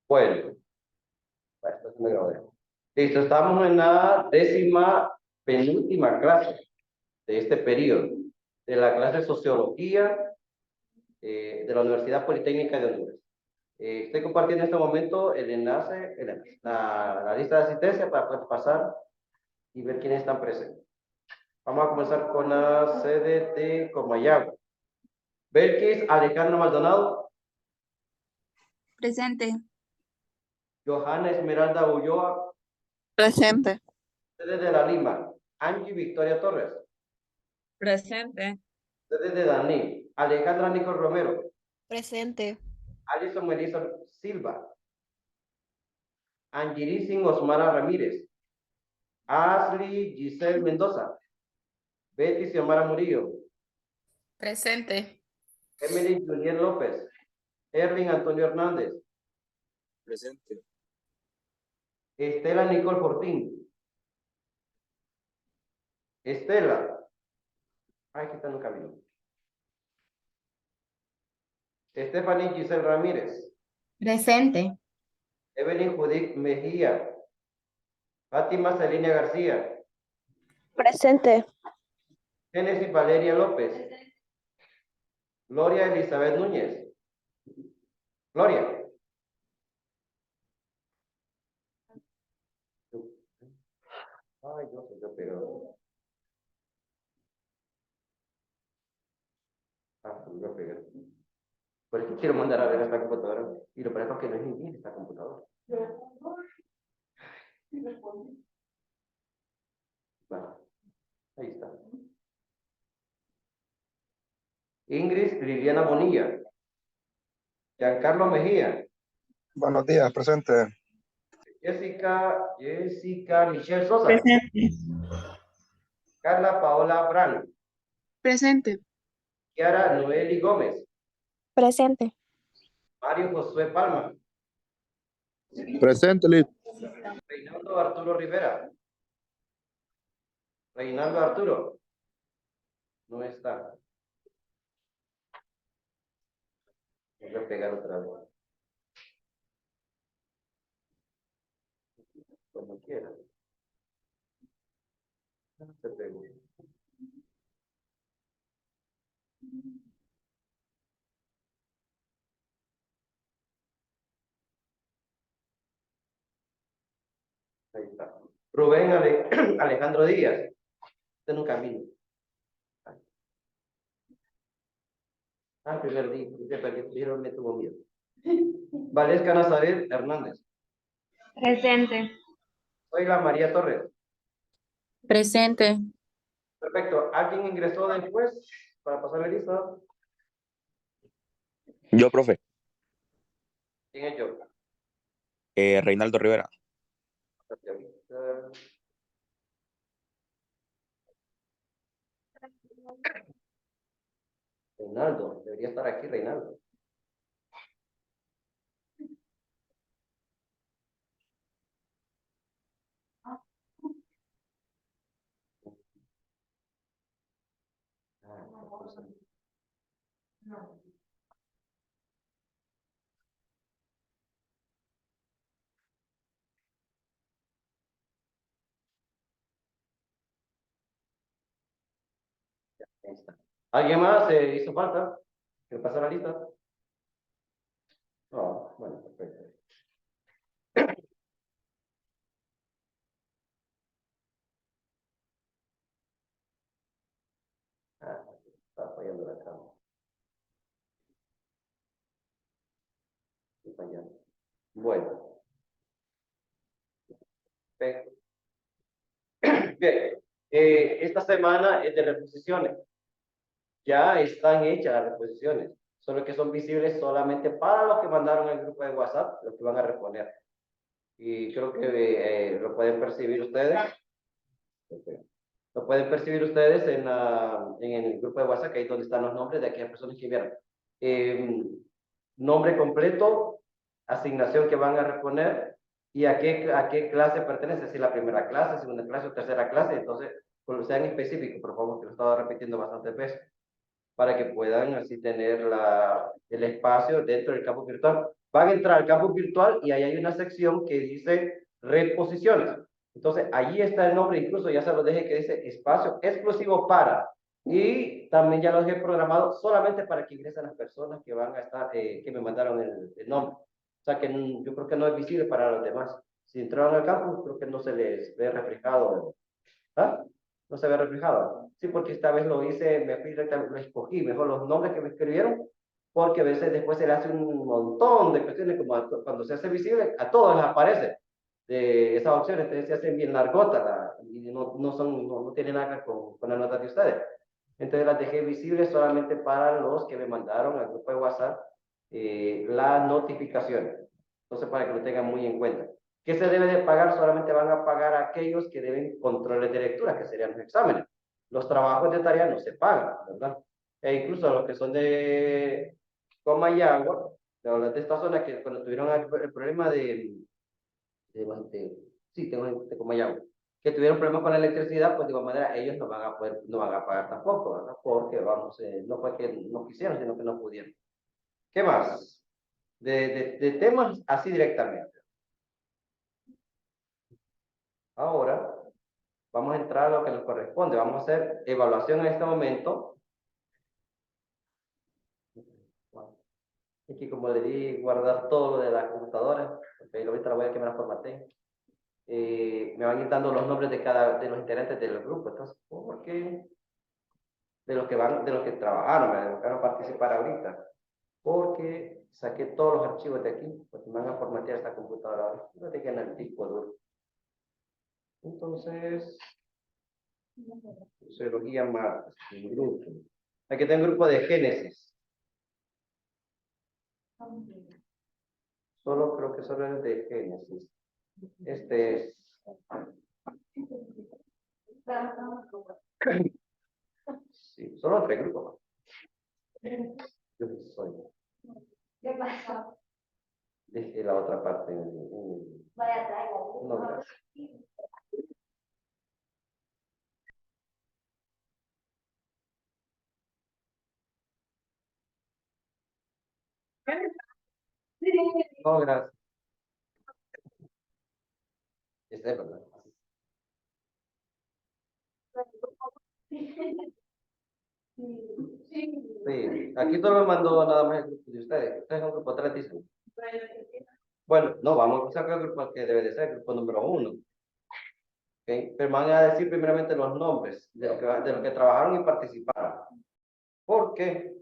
Bueno, esto se me grabó. Listo, estamos en la 10ª penúltima clase de este periodo, de la clase de Sociología de la Universidad Politécnica de Honduras. Estoy compartiendo en este momento el enlace, la lista de asistencia para poder pasar y ver quiénes están presentes. Vamos a comenzar con la sede de Comayagua. Belkis Alejandro Maldonado. Presente. Johanna Esmeralda Ulloa. Presente. Sede de La Lima. Angie Victoria Torres. Presente. Sede de Daní. Alejandra Nicole Romero. Presente. Alison Melissa Silva. Angelisin Osmara Ramírez. Ashley Giselle Mendoza. Betty Xiomara Murillo. Presente. Emily Juliet López. Erwin Antonio Hernández. Presente. Estela Nicole Fortín. Estela. Ay, aquí está en el camino. Stephanie Giselle Ramírez. Presente. Evelyn Judith Mejía. Fátima Celina García. Presente. Génesis Valeria López. Gloria Elizabeth Núñez. Gloria. Ay, no sé yo, pero. Se me va a pegar. Por eso quiero mandar a ver esta computadora. Y lo peor es que no es ni esta computadora. Bueno, ahí está. Ingrid Liliana Bonilla. Giancarlo Mejía. Buenos días, presente. Jessica Michelle Sosa. Presente. Carla Paola Brand. Presente. Kiara Noeli Gómez. Presente. Mario Josué Palma. Presente, Liz. Reinaldo Arturo Rivera. Reinaldo Arturo. No está. Voy a pegar otra vez. Como quiera. Se pegó. Ahí está. Rubén Alejandro Díaz. Está en un camino. El primer día. Se perdieron, me tuvo miedo. Valesca Nazaret Hernández. Presente. Soy la María Torres. Presente. Perfecto. ¿Alguien ingresó después para pasar la lista? Yo, profe. ¿Quién es yo? Reinaldo Rivera. Reinaldo, debería estar aquí Reinaldo. Ahí está. ¿Alguien más hizo falta? ¿Que pasar la lista? No, bueno, perfecto. Está fallando la cámara. Está fallando. Bueno. Perfecto. Bien. Esta semana es de reposiciones. Ya están hechas las reposiciones, solo que son visibles solamente para los que mandaron el grupo de WhatsApp, los que van a reponer. Y creo que lo pueden percibir ustedes. Okay. Lo pueden percibir ustedes en el grupo de WhatsApp, que ahí es donde están los nombres de aquellas personas que vieron. Nombre completo, asignación que van a reponer y a qué clase pertenece, si la primera clase, segunda clase o tercera clase. Entonces, pues sean específicos, por favor, que lo he estado repitiendo bastantes veces. para que puedan así tener el espacio dentro del campus virtual. Van a entrar al campus virtual y ahí hay una sección que dice reposiciones. Entonces, allí está el nombre, incluso ya se lo dejé que dice espacio exclusivo para. Y también ya lo dejé programado solamente para que ingresen las personas que van a estar, que me mandaron el nombre. O sea que yo creo que no es visible para los demás. Si entraron al campus, creo que no se les ve reflejado. ¿Ah? No se ve reflejado. Sí, porque esta vez lo hice, me fui directamente, lo escogí mejor los nombres que me escribieron, porque a veces después se le hace un montón de cuestiones, como cuando se hace visible, a todos les aparece de esas opciones, entonces se hacen bien largotas y no tienen nada que ver con las notas de ustedes. Entonces las dejé visibles solamente para los que me mandaron al grupo de WhatsApp las notificaciones. Entonces, para que lo tengan muy en cuenta. ¿Qué se debe de pagar? Solamente van a pagar a aquellos que deben controles de lectura, que serían los exámenes. Los trabajos de tarea no se pagan, ¿verdad? E incluso los que son de Comayagua, de esta zona que cuando tuvieron el problema sí, de Comayagua, que tuvieron problemas con la electricidad, pues de igual manera ellos no van a pagar tampoco, ¿verdad? Porque vamos, no fue que no quisieron, sino que no pudieron. ¿Qué más? De temas así directamente. Ahora vamos a entrar a lo que nos corresponde. Vamos a hacer evaluación en este momento. Aquí como le di guardar todo lo de la computadora, porque ahorita la voy a que me la formateen. Me van a ir dando los nombres de los integrantes del grupo. Entonces, porque de los que trabajaron, de los que van a participar ahorita. Porque saqué todos los archivos de aquí, porque me van a formatear esta computadora ahora. No te quedan el disco duro. Entonces, sociología martes, el grupo. Aquí tengo un grupo de Génesis. Creo que solo es de Génesis. Este es. Sí, solo 3 grupos. Yo soy. ¿Qué pasó? Dejé la otra parte. Vaya, traiga. No, gracias. No, gracias. Este es verdad. Sí, aquí solo me mandó nada más el grupo de ustedes. Ustedes son un grupo 3, dicen. Bueno, no, vamos a empezar con el grupo que debe de ser, el grupo número 1. ¿Okay? Pero me van a decir primeramente los nombres de los que trabajaron y participaron. ¿Por qué?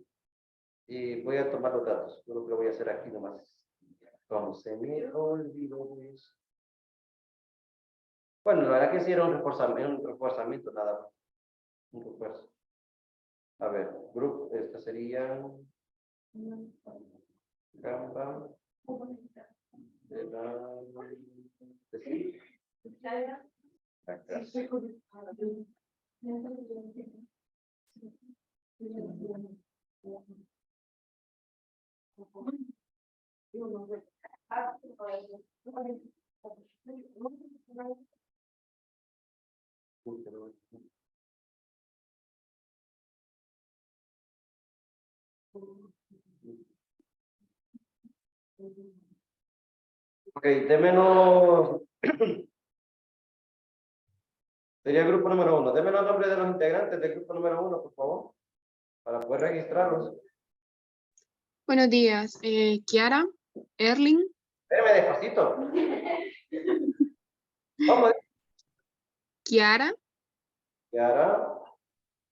Y voy a tomar los datos. Yo lo que lo voy a hacer aquí nomás. Como se me olvidó eso. Bueno, la verdad que sí era un reforzamiento nada más. Un refuerzo. A ver, grupo, esta sería Gamba de la acá. Ok, de menos. Sería el grupo número 1. Deme los nombres de los integrantes del grupo número 1, por favor, para poder registrarlos. Buenos días. Kiara, Erling, Espérame despacito. Vamos. Kiara, Yara,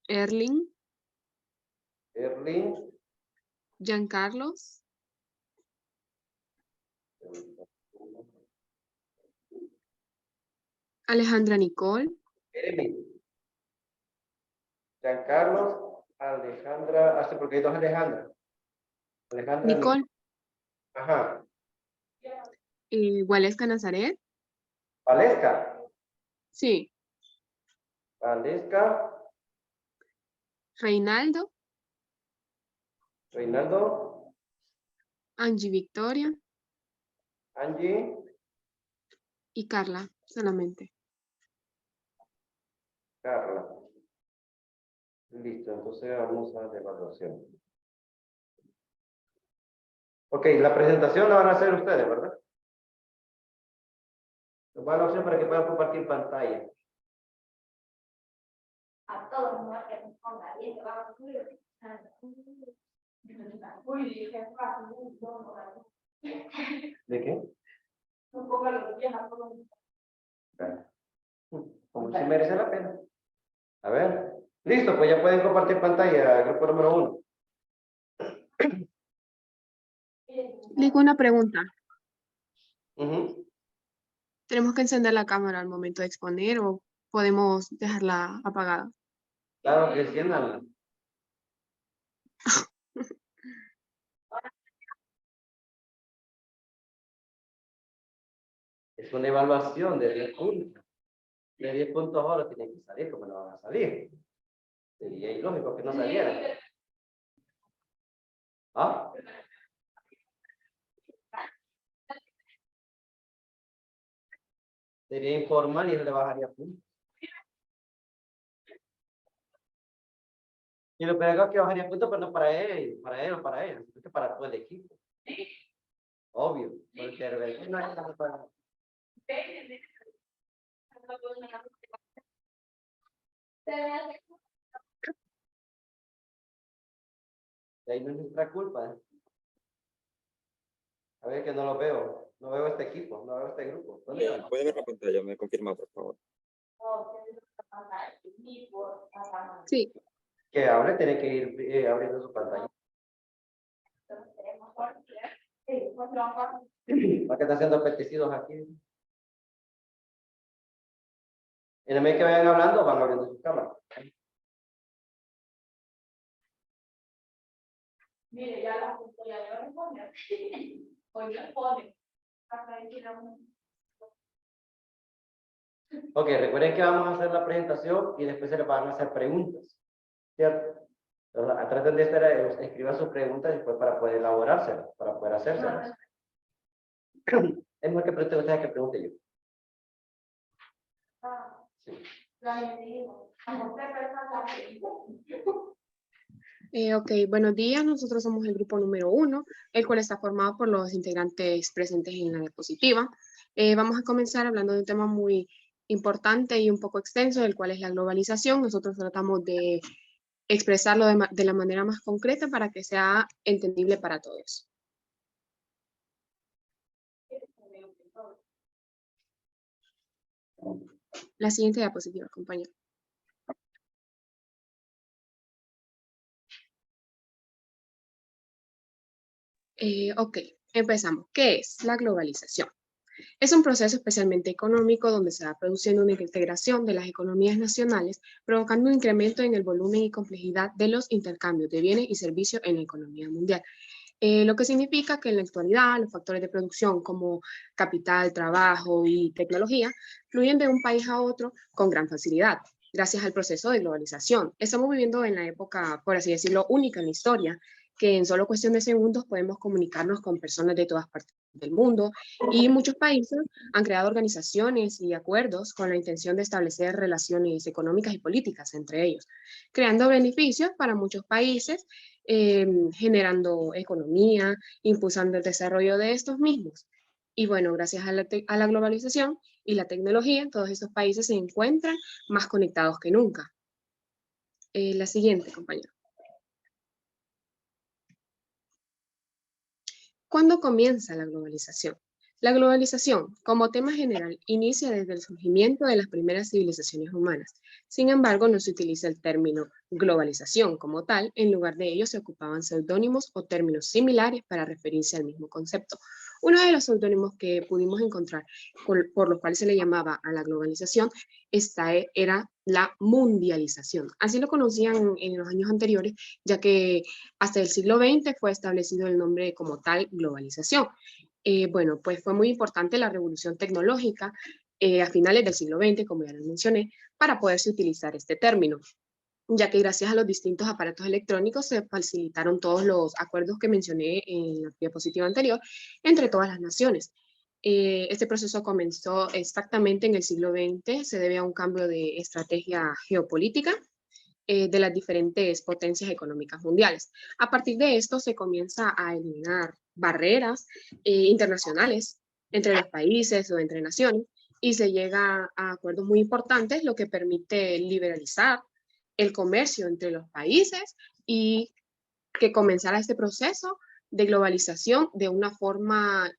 Erling, Erling, Giancarlos, Alejandra Nicole, Jeremy, Giancarlos, Alejandra, así porque hay 2 Alejandra. Alejandra Nicole, Ajá. Waleska Nazaret, Valesca, sí, Valesca, Reinaldo, Reinaldo, Angie Victoria Angie, y Carla, solamente. Carla. Listo, entonces vamos a la evaluación. Ok, la presentación la van a hacer ustedes, ¿verdad? Les voy a dar la opción para que puedan compartir pantalla. A todos no que nos ponga bien, que vamos a subir. Uy, dije, ¿De qué? un poco lo que a todos. Como si merece la pena. A ver. Listo, pues ya pueden compartir pantalla, grupo número 1. Digo una pregunta. Ujú. ¿Tenemos que encender la cámara al momento de exponer o podemos dejarla apagada? Claro que enciéndanla. Es una evaluación de 10 puntos. De 10 puntos ahora tienen que salir, como no van a salir. Sería ilógico que no salieran. ¿Ah? Sería informal y le bajaría puntos. Y lo peor es que bajaría puntos, pero no para él o para ella, sino que para todo el equipo. Obvio. Porque de verdad no hay nada para... De ahí no es nuestra culpa. A ver que no lo veo. No veo este equipo, no veo este grupo. ¿Dónde están? ¿Puede ver la pantalla? Me confirma, por favor. Sí. Que hable, tiene que ir abriendo su pantalla. ¿Para qué está haciendo pesticidas aquí? En el medio que vayan hablando, van abriendo su cámara. Mire, ya la punto ya no responde. Hoy responde. Ok, recuerden que vamos a hacer la presentación y después se les van a hacer preguntas. ¿Cierto? Entonces, traten de escribir sus preguntas después para poder elaborárselas, para poder hacérselas. Es mejor que pregunte ustedes que pregunte yo. Ok, buenos días. Nosotros somos el grupo número 1, el cual está formado por los integrantes presentes en la diapositiva. Vamos a comenzar hablando de un tema muy importante y un poco extenso, el cual es la globalización. Nosotros tratamos de expresarlo de la manera más concreta para que sea entendible para todos. La siguiente diapositiva, compañero. Ok, empezamos. ¿Qué es la globalización? Es un proceso especialmente económico donde se va produciendo una integración de las economías nacionales, provocando un incremento en el volumen y complejidad de los intercambios de bienes y servicios en la economía mundial. Lo que significa que en la actualidad los factores de producción como capital, trabajo y tecnología fluyen de un país a otro con gran facilidad, gracias al proceso de globalización. Estamos viviendo en la época, por así decirlo, única en la historia, que en solo cuestión de segundos podemos comunicarnos con personas de todas partes del mundo y muchos países han creado organizaciones y acuerdos con la intención de establecer relaciones económicas y políticas entre ellos, creando beneficios para muchos países, generando economía, impulsando el desarrollo de estos mismos. Y bueno, gracias a la globalización y la tecnología, todos estos países se encuentran más conectados que nunca. La siguiente, compañero. ¿Cuándo comienza la globalización? La globalización, como tema general, inicia desde el surgimiento de las primeras civilizaciones humanas. Sin embargo, no se utiliza el término globalización como tal, en lugar de ello se ocupaban seudónimos o términos similares para referirse al mismo concepto. Uno de los seudónimos que pudimos encontrar por los cuales se le llamaba a la globalización era la mundialización. Así lo conocían en los años anteriores, ya que hasta el siglo XX fue establecido el nombre como tal globalización. Bueno, pues fue muy importante la revolución tecnológica a finales del siglo XX, como ya les mencioné, para poderse utilizar este término, ya que gracias a los distintos aparatos electrónicos se facilitaron todos los acuerdos que mencioné en la diapositiva anterior entre todas las naciones. Este proceso comenzó exactamente en el siglo XX, se debe a un cambio de estrategia geopolítica de las diferentes potencias económicas mundiales. A partir de esto se comienza a eliminar barreras internacionales entre los países o entre naciones y se llega a acuerdos muy importantes, lo que permite liberalizar el comercio entre los países y que comenzara este proceso de globalización de una forma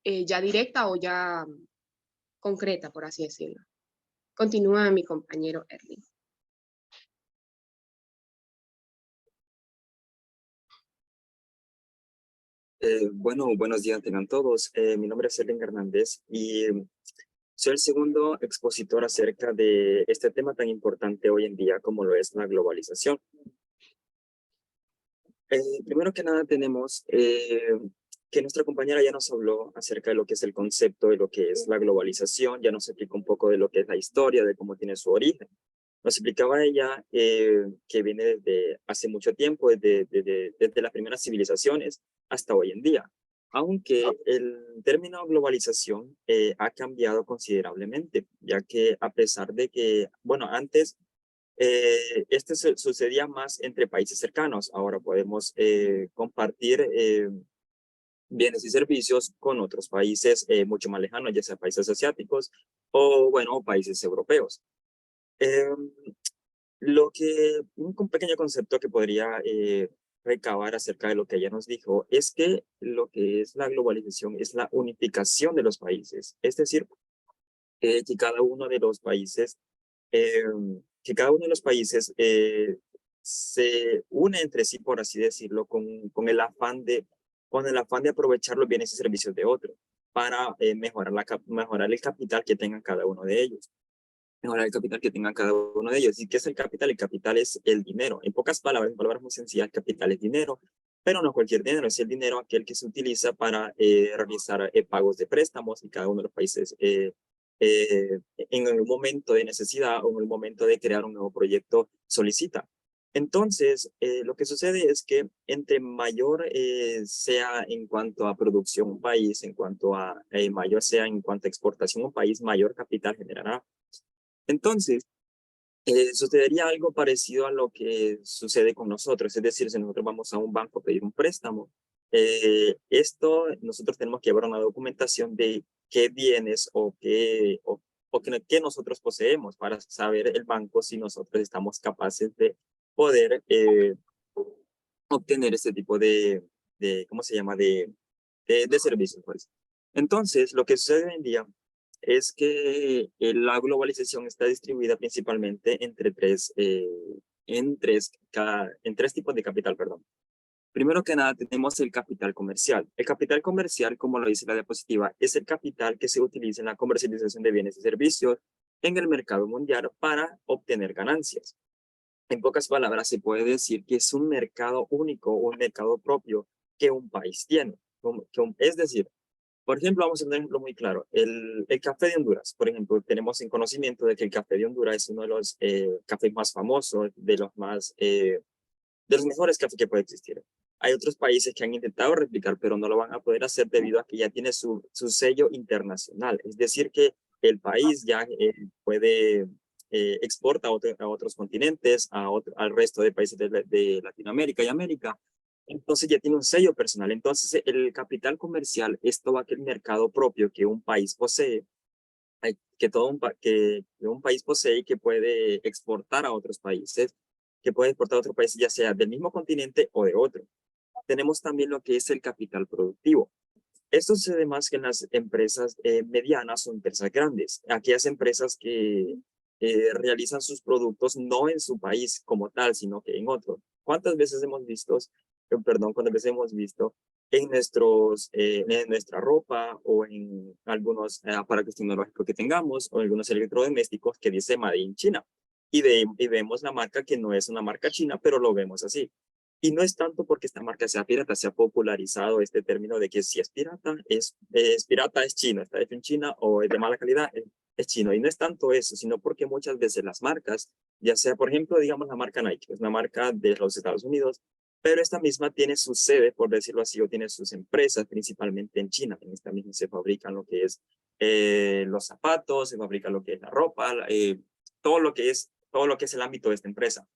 ya directa o ya concreta, por así decirlo. Continúa mi compañero Erling. Bueno, buenos días tengan todos. Mi nombre es Erling Hernández y soy el segundo expositor acerca de este tema tan importante hoy en día como lo es la globalización. Primero que nada tenemos que nuestra compañera ya nos habló acerca de lo que es el concepto de lo que es la globalización, ya nos explicó un poco de lo que es la historia, de cómo tiene su origen. Nos explicaba ella que viene desde hace mucho tiempo, desde las primeras civilizaciones hasta hoy en día. Aunque el término globalización ha cambiado considerablemente, ya que a pesar de que, bueno, antes este sucedía más entre países cercanos, ahora podemos compartir bienes y servicios con otros países mucho más lejanos, ya sea países asiáticos o, bueno, países europeos. Un pequeño concepto que podría recabar acerca de lo que ella nos dijo es que lo que es la globalización es la unificación de los países, es decir, que cada uno de los países, eh, se une entre sí, por así decirlo, con el afán de aprovechar los bienes y servicios de otros para mejorar el capital que tengan cada uno de ellos. Mejorar el capital que tengan cada uno de ellos. ¿Y qué es el capital? El capital es el dinero. En pocas palabras, en palabras muy sencillas, el capital es dinero, pero no cualquier dinero, es el dinero aquel que se utiliza para realizar pagos de préstamos y cada uno de los países en un momento de necesidad o en el momento de crear un nuevo proyecto solicita. Entonces, lo que sucede es que entre mayor sea en cuanto a producción un país, en cuanto a mayor sea en cuanto a exportación un país, mayor capital generará. Entonces, sucedería algo parecido a lo que sucede con nosotros, es decir, si nosotros vamos a un banco a pedir un préstamo, nosotros tenemos que llevar una documentación de qué bienes qué nosotros poseemos para saber el banco si nosotros estamos capaces de poder obtener este tipo ¿cómo se llama? De servicios, pues. Entonces, lo que sucede hoy en día es que la globalización está distribuida principalmente en tres tipos de capital, perdón. Primero que nada, tenemos el capital comercial. El capital comercial, como lo dice la diapositiva, es el capital que se utiliza en la comercialización de bienes y servicios en el mercado mundial para obtener ganancias. En pocas palabras, se puede decir que es un mercado único, un mercado propio que un país tiene. Es decir, por ejemplo, vamos a tener un ejemplo muy claro. El café de Honduras, por ejemplo, tenemos en conocimiento de que el café de Honduras es uno de los cafés más famosos, de los mejores cafés que puede existir. Hay otros países que han intentado replicar, pero no lo van a poder hacer debido a que ya tiene su sello internacional. Es decir, que el país ya puede exporta a otros continentes, al resto de países de Latinoamérica y América. Entonces ya tiene un sello personal. Entonces el capital comercial es todo aquel mercado propio que un país posee, que un país posee y que puede exportar a otros países, ya sea del mismo continente o de otro. Tenemos también lo que es el capital productivo. Esto sucede más que en las empresas medianas o empresas grandes, aquellas empresas que realizan sus productos no en su país como tal, sino que en otro. ¿Cuántas veces hemos visto en nuestra ropa o en algunos aparatos tecnológicos que tengamos o en algunos electrodomésticos que dice Made in China? Y vemos la marca que no es una marca china, pero lo vemos así. Y no es tanto porque esta marca sea pirata, se ha popularizado este término de que si es pirata, es chino, está hecho en China o es de mala calidad, es chino. Y no es tanto eso, sino porque muchas veces las marcas, ya sea, por ejemplo, digamos la marca Nike, es una marca de los Estados Unidos, pero esta misma tiene su sede, por decirlo así, o tiene sus empresas principalmente en China. En esta misma se fabrican lo que es los zapatos, se fabrica lo que es la ropa, todo lo que es el ámbito de esta empresa.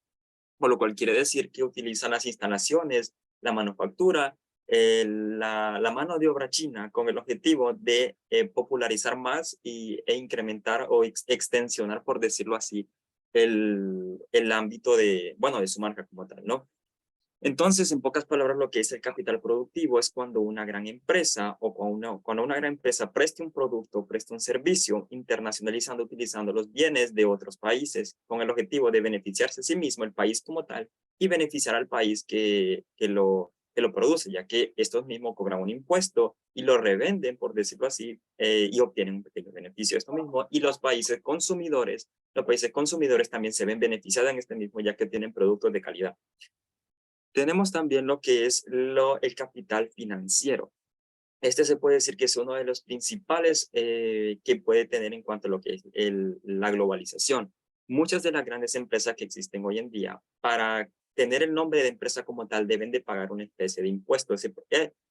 por lo cual quiere decir que utilizan las instalaciones, la manufactura, la mano de obra china con el objetivo de popularizar más e incrementar o extensionar, por decirlo así, el ámbito de, bueno, de su marca como tal, ¿no? Entonces, en pocas palabras, lo que es el capital productivo es cuando una gran empresa o cuando una gran empresa preste un producto, preste un servicio, internacionalizando, utilizando los bienes de otros países con el objetivo de beneficiarse a sí mismo, el país como tal, y beneficiar al país que lo produce, ya que estos mismos cobran un impuesto y lo revenden, por decirlo así, y obtienen un pequeño beneficio de esto mismo. Y los países consumidores también se ven beneficiados en este mismo, ya que tienen productos de calidad. Tenemos también lo que es el capital financiero. Este se puede decir que es uno de los principales que puede tener en cuanto a lo que es la globalización. Muchas de las grandes empresas que existen hoy en día, para tener el nombre de empresa como tal, deben de pagar una especie de impuesto.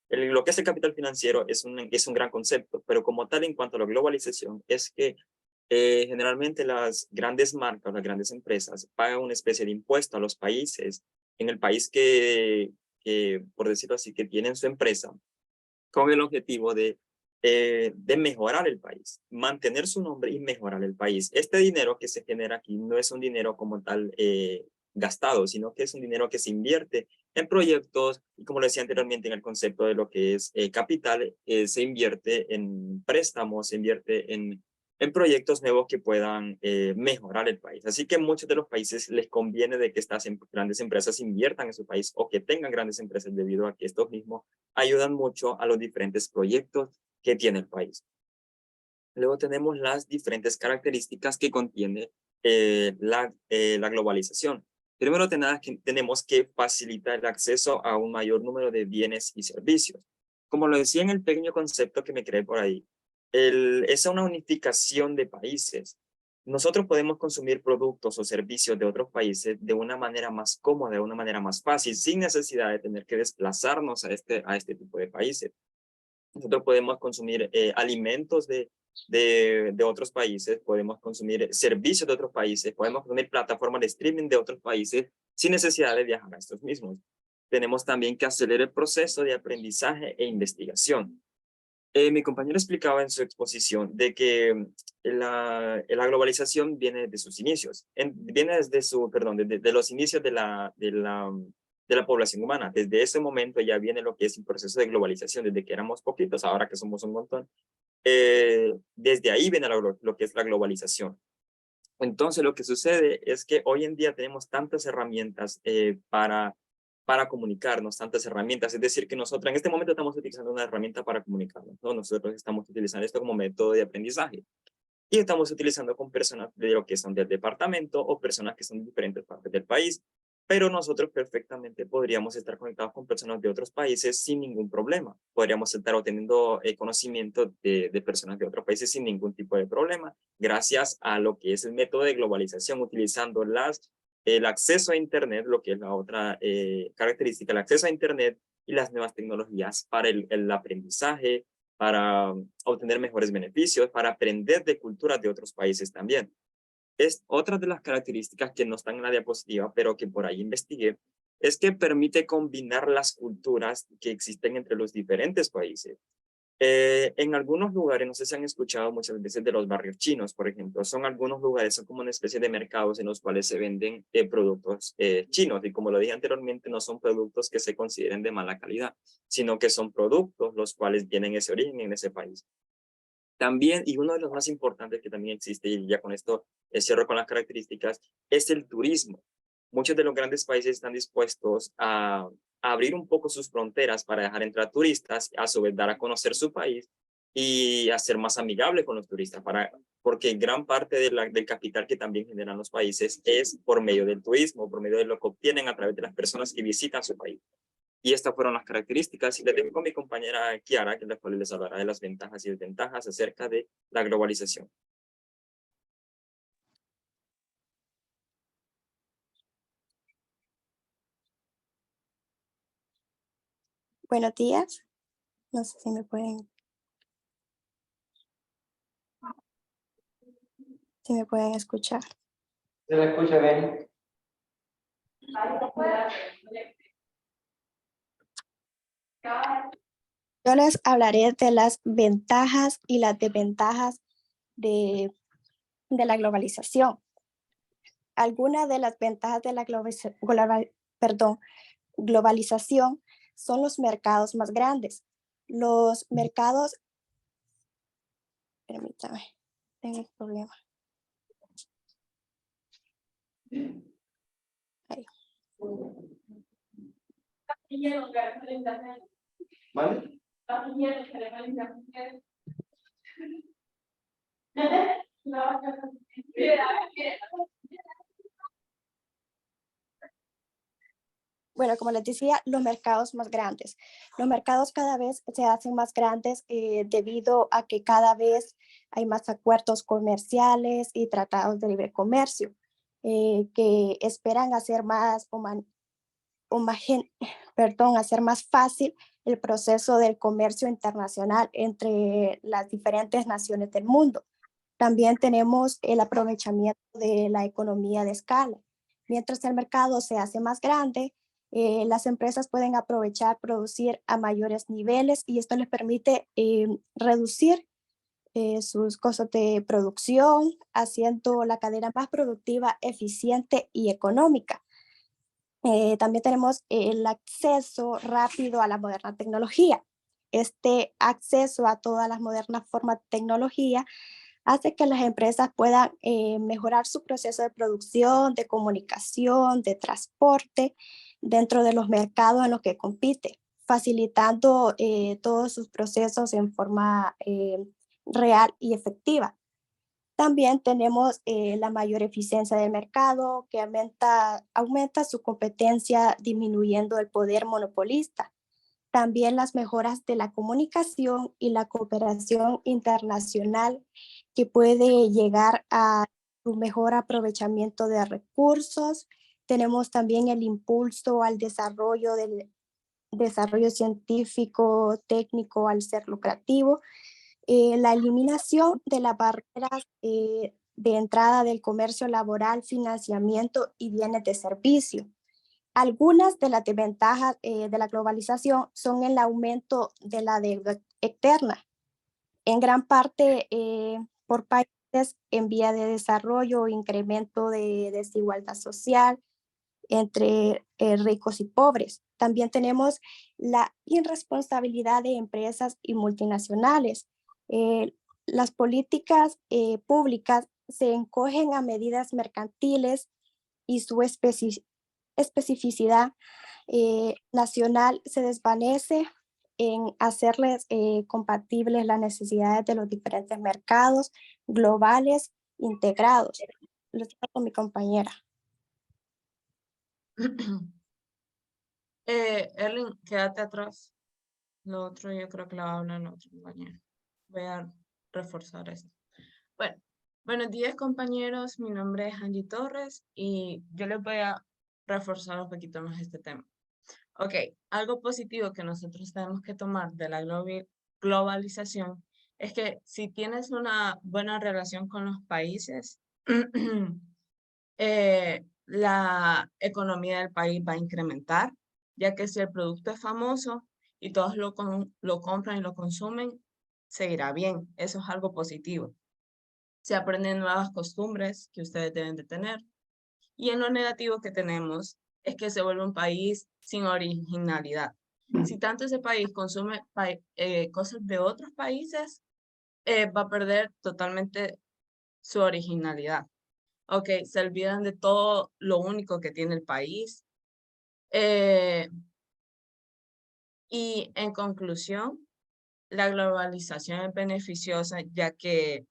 Lo que es el capital financiero es un gran concepto, pero como tal, en cuanto a la globalización, es que generalmente las grandes marcas, las grandes empresas, pagan una especie de impuesto a los países, en el país por decirlo así, que tienen su empresa, con el objetivo de mejorar el país, mantener su nombre y mejorar el país. Este dinero que se genera aquí no es un dinero como tal gastado, sino que es un dinero que se invierte en proyectos, y como lo decía anteriormente en el concepto de lo que es capital, se invierte en préstamos, se invierte en proyectos nuevos que puedan mejorar el país. Así que muchos de los países les conviene de que estas grandes empresas inviertan en su país o que tengan grandes empresas debido a que estos mismos ayudan mucho a los diferentes proyectos que tiene el país. Luego tenemos las diferentes características que contiene la globalización. Primero de nada, tenemos que facilitar el acceso a un mayor número de bienes y servicios. Como lo decía en el pequeño concepto que me creé por ahí, es una unificación de países. Nosotros podemos consumir productos o servicios de otros países de una manera más cómoda, de una manera más fácil, sin necesidad de tener que desplazarnos a este tipo de países. Nosotros podemos consumir alimentos de otros países, podemos consumir servicios de otros países, podemos consumir plataformas de streaming de otros países sin necesidad de viajar a estos mismos. Tenemos también que acelerar el proceso de aprendizaje e investigación. Mi compañero explicaba en su exposición de que la globalización viene de sus inicios, viene desde los inicios de la población humana. Desde ese momento ya viene lo que es el proceso de globalización, desde que éramos poquitos, ahora que somos un montón. Desde ahí viene lo que es la globalización. Entonces, lo que sucede es que hoy en día tenemos tantas herramientas para comunicarnos, tantas herramientas. Es decir, que nosotros en este momento estamos utilizando una herramienta para comunicarnos, ¿no? Nosotros estamos utilizando esto como método de aprendizaje. Y estamos utilizando con personas de lo que son del departamento o personas que son de diferentes partes del país. Pero nosotros perfectamente podríamos estar conectados con personas de otros países sin ningún problema. Podríamos estar obteniendo conocimiento de personas de otros países sin ningún tipo de problema, gracias a lo que es el método de globalización, utilizando el acceso a Internet, lo que es la otra característica, el acceso a Internet y las nuevas tecnologías para el aprendizaje, para obtener mejores beneficios, para aprender de culturas de otros países también. Es otra de las características que no están en la diapositiva, pero que por ahí investigué, es que permite combinar las culturas que existen entre los diferentes países. En algunos lugares, no sé si han escuchado muchas veces de los barrios chinos, por ejemplo, son algunos lugares, son como una especie de mercados en los cuales se venden productos chinos, y como lo dije anteriormente, no son productos que se consideren de mala calidad, sino que son productos los cuales tienen ese origen en ese país. También, y uno de los más importantes que también existe, y ya con esto cierro con las características, es el turismo. Muchos de los grandes países están dispuestos a abrir un poco sus fronteras para dejar entrar turistas, a su vez dar a conocer su país y hacer más amigable con los turistas, porque gran parte del capital que también generan los países es por medio del turismo, por medio de lo que obtienen a través de las personas que visitan su país. Y estas fueron las características, y les dejo con mi compañera Kiara, que es la cual les hablará de las ventajas y desventajas acerca de la globalización. Buenos días. No sé si me pueden escuchar. ¿Se le escucha bien? Ahí no puede. Yo les hablaré de las ventajas y las desventajas de la globalización. Algunas de las ventajas de la globalización son los mercados más grandes. Los mercados, permítame, tengo un problema. Ahí. ¿Vale? Bueno, como les decía, los mercados más grandes. Los mercados cada vez se hacen más grandes debido a que cada vez hay más acuerdos comerciales y tratados de libre comercio que esperan hacer hacer más fácil el proceso del comercio internacional entre las diferentes naciones del mundo. También tenemos el aprovechamiento de la economía de escala. Mientras el mercado se hace más grande, las empresas pueden aprovechar, producir a mayores niveles y esto les permite reducir sus costos de producción, haciendo la cadena más productiva, eficiente y económica. También tenemos el acceso rápido a la moderna tecnología. Este acceso a todas las modernas formas de tecnología hace que las empresas puedan mejorar su proceso de producción, de comunicación, de transporte dentro de los mercados en los que compite, facilitando todos sus procesos en forma real y efectiva. También tenemos la mayor eficiencia del mercado que aumenta su competencia disminuyendo el poder monopolista. También las mejoras de la comunicación y la cooperación internacional que puede llegar a un mejor aprovechamiento de recursos. Tenemos también el impulso al desarrollo del desarrollo científico, técnico al ser lucrativo, la eliminación de las barreras de entrada del comercio laboral, financiamiento y bienes de servicio. Algunas de las desventajas de la globalización son el aumento de la deuda externa, en gran parte por países en vía de desarrollo, incremento de desigualdad social entre ricos y pobres. También tenemos la irresponsabilidad de empresas y multinacionales. Las políticas públicas se encogen a medidas mercantiles y su especificidad nacional se desvanece en hacerles compatibles las necesidades de los diferentes mercados globales integrados. Lo tengo con mi compañera. Erling, quédate atrás. Lo otro yo creo que lo va a hablar otro compañero. Voy a reforzar esto. Bueno, buenos días compañeros. Mi nombre es Angie Torres y yo les voy a reforzar un poquito más este tema. Ok, algo positivo que nosotros tenemos que tomar de la globalización es que si tienes una buena relación con los países, la economía del país va a incrementar, ya que si el producto es famoso y todos lo compran y lo consumen, seguirá bien. Eso es algo positivo. Se aprenden nuevas costumbres que ustedes deben de tener. Y en lo negativo que tenemos es que se vuelve un país sin originalidad. Si tanto ese país consume cosas de otros países, va a perder totalmente su originalidad. Ok, se olvidan de todo lo único que tiene el país. Y en conclusión, la globalización es beneficiosa ya que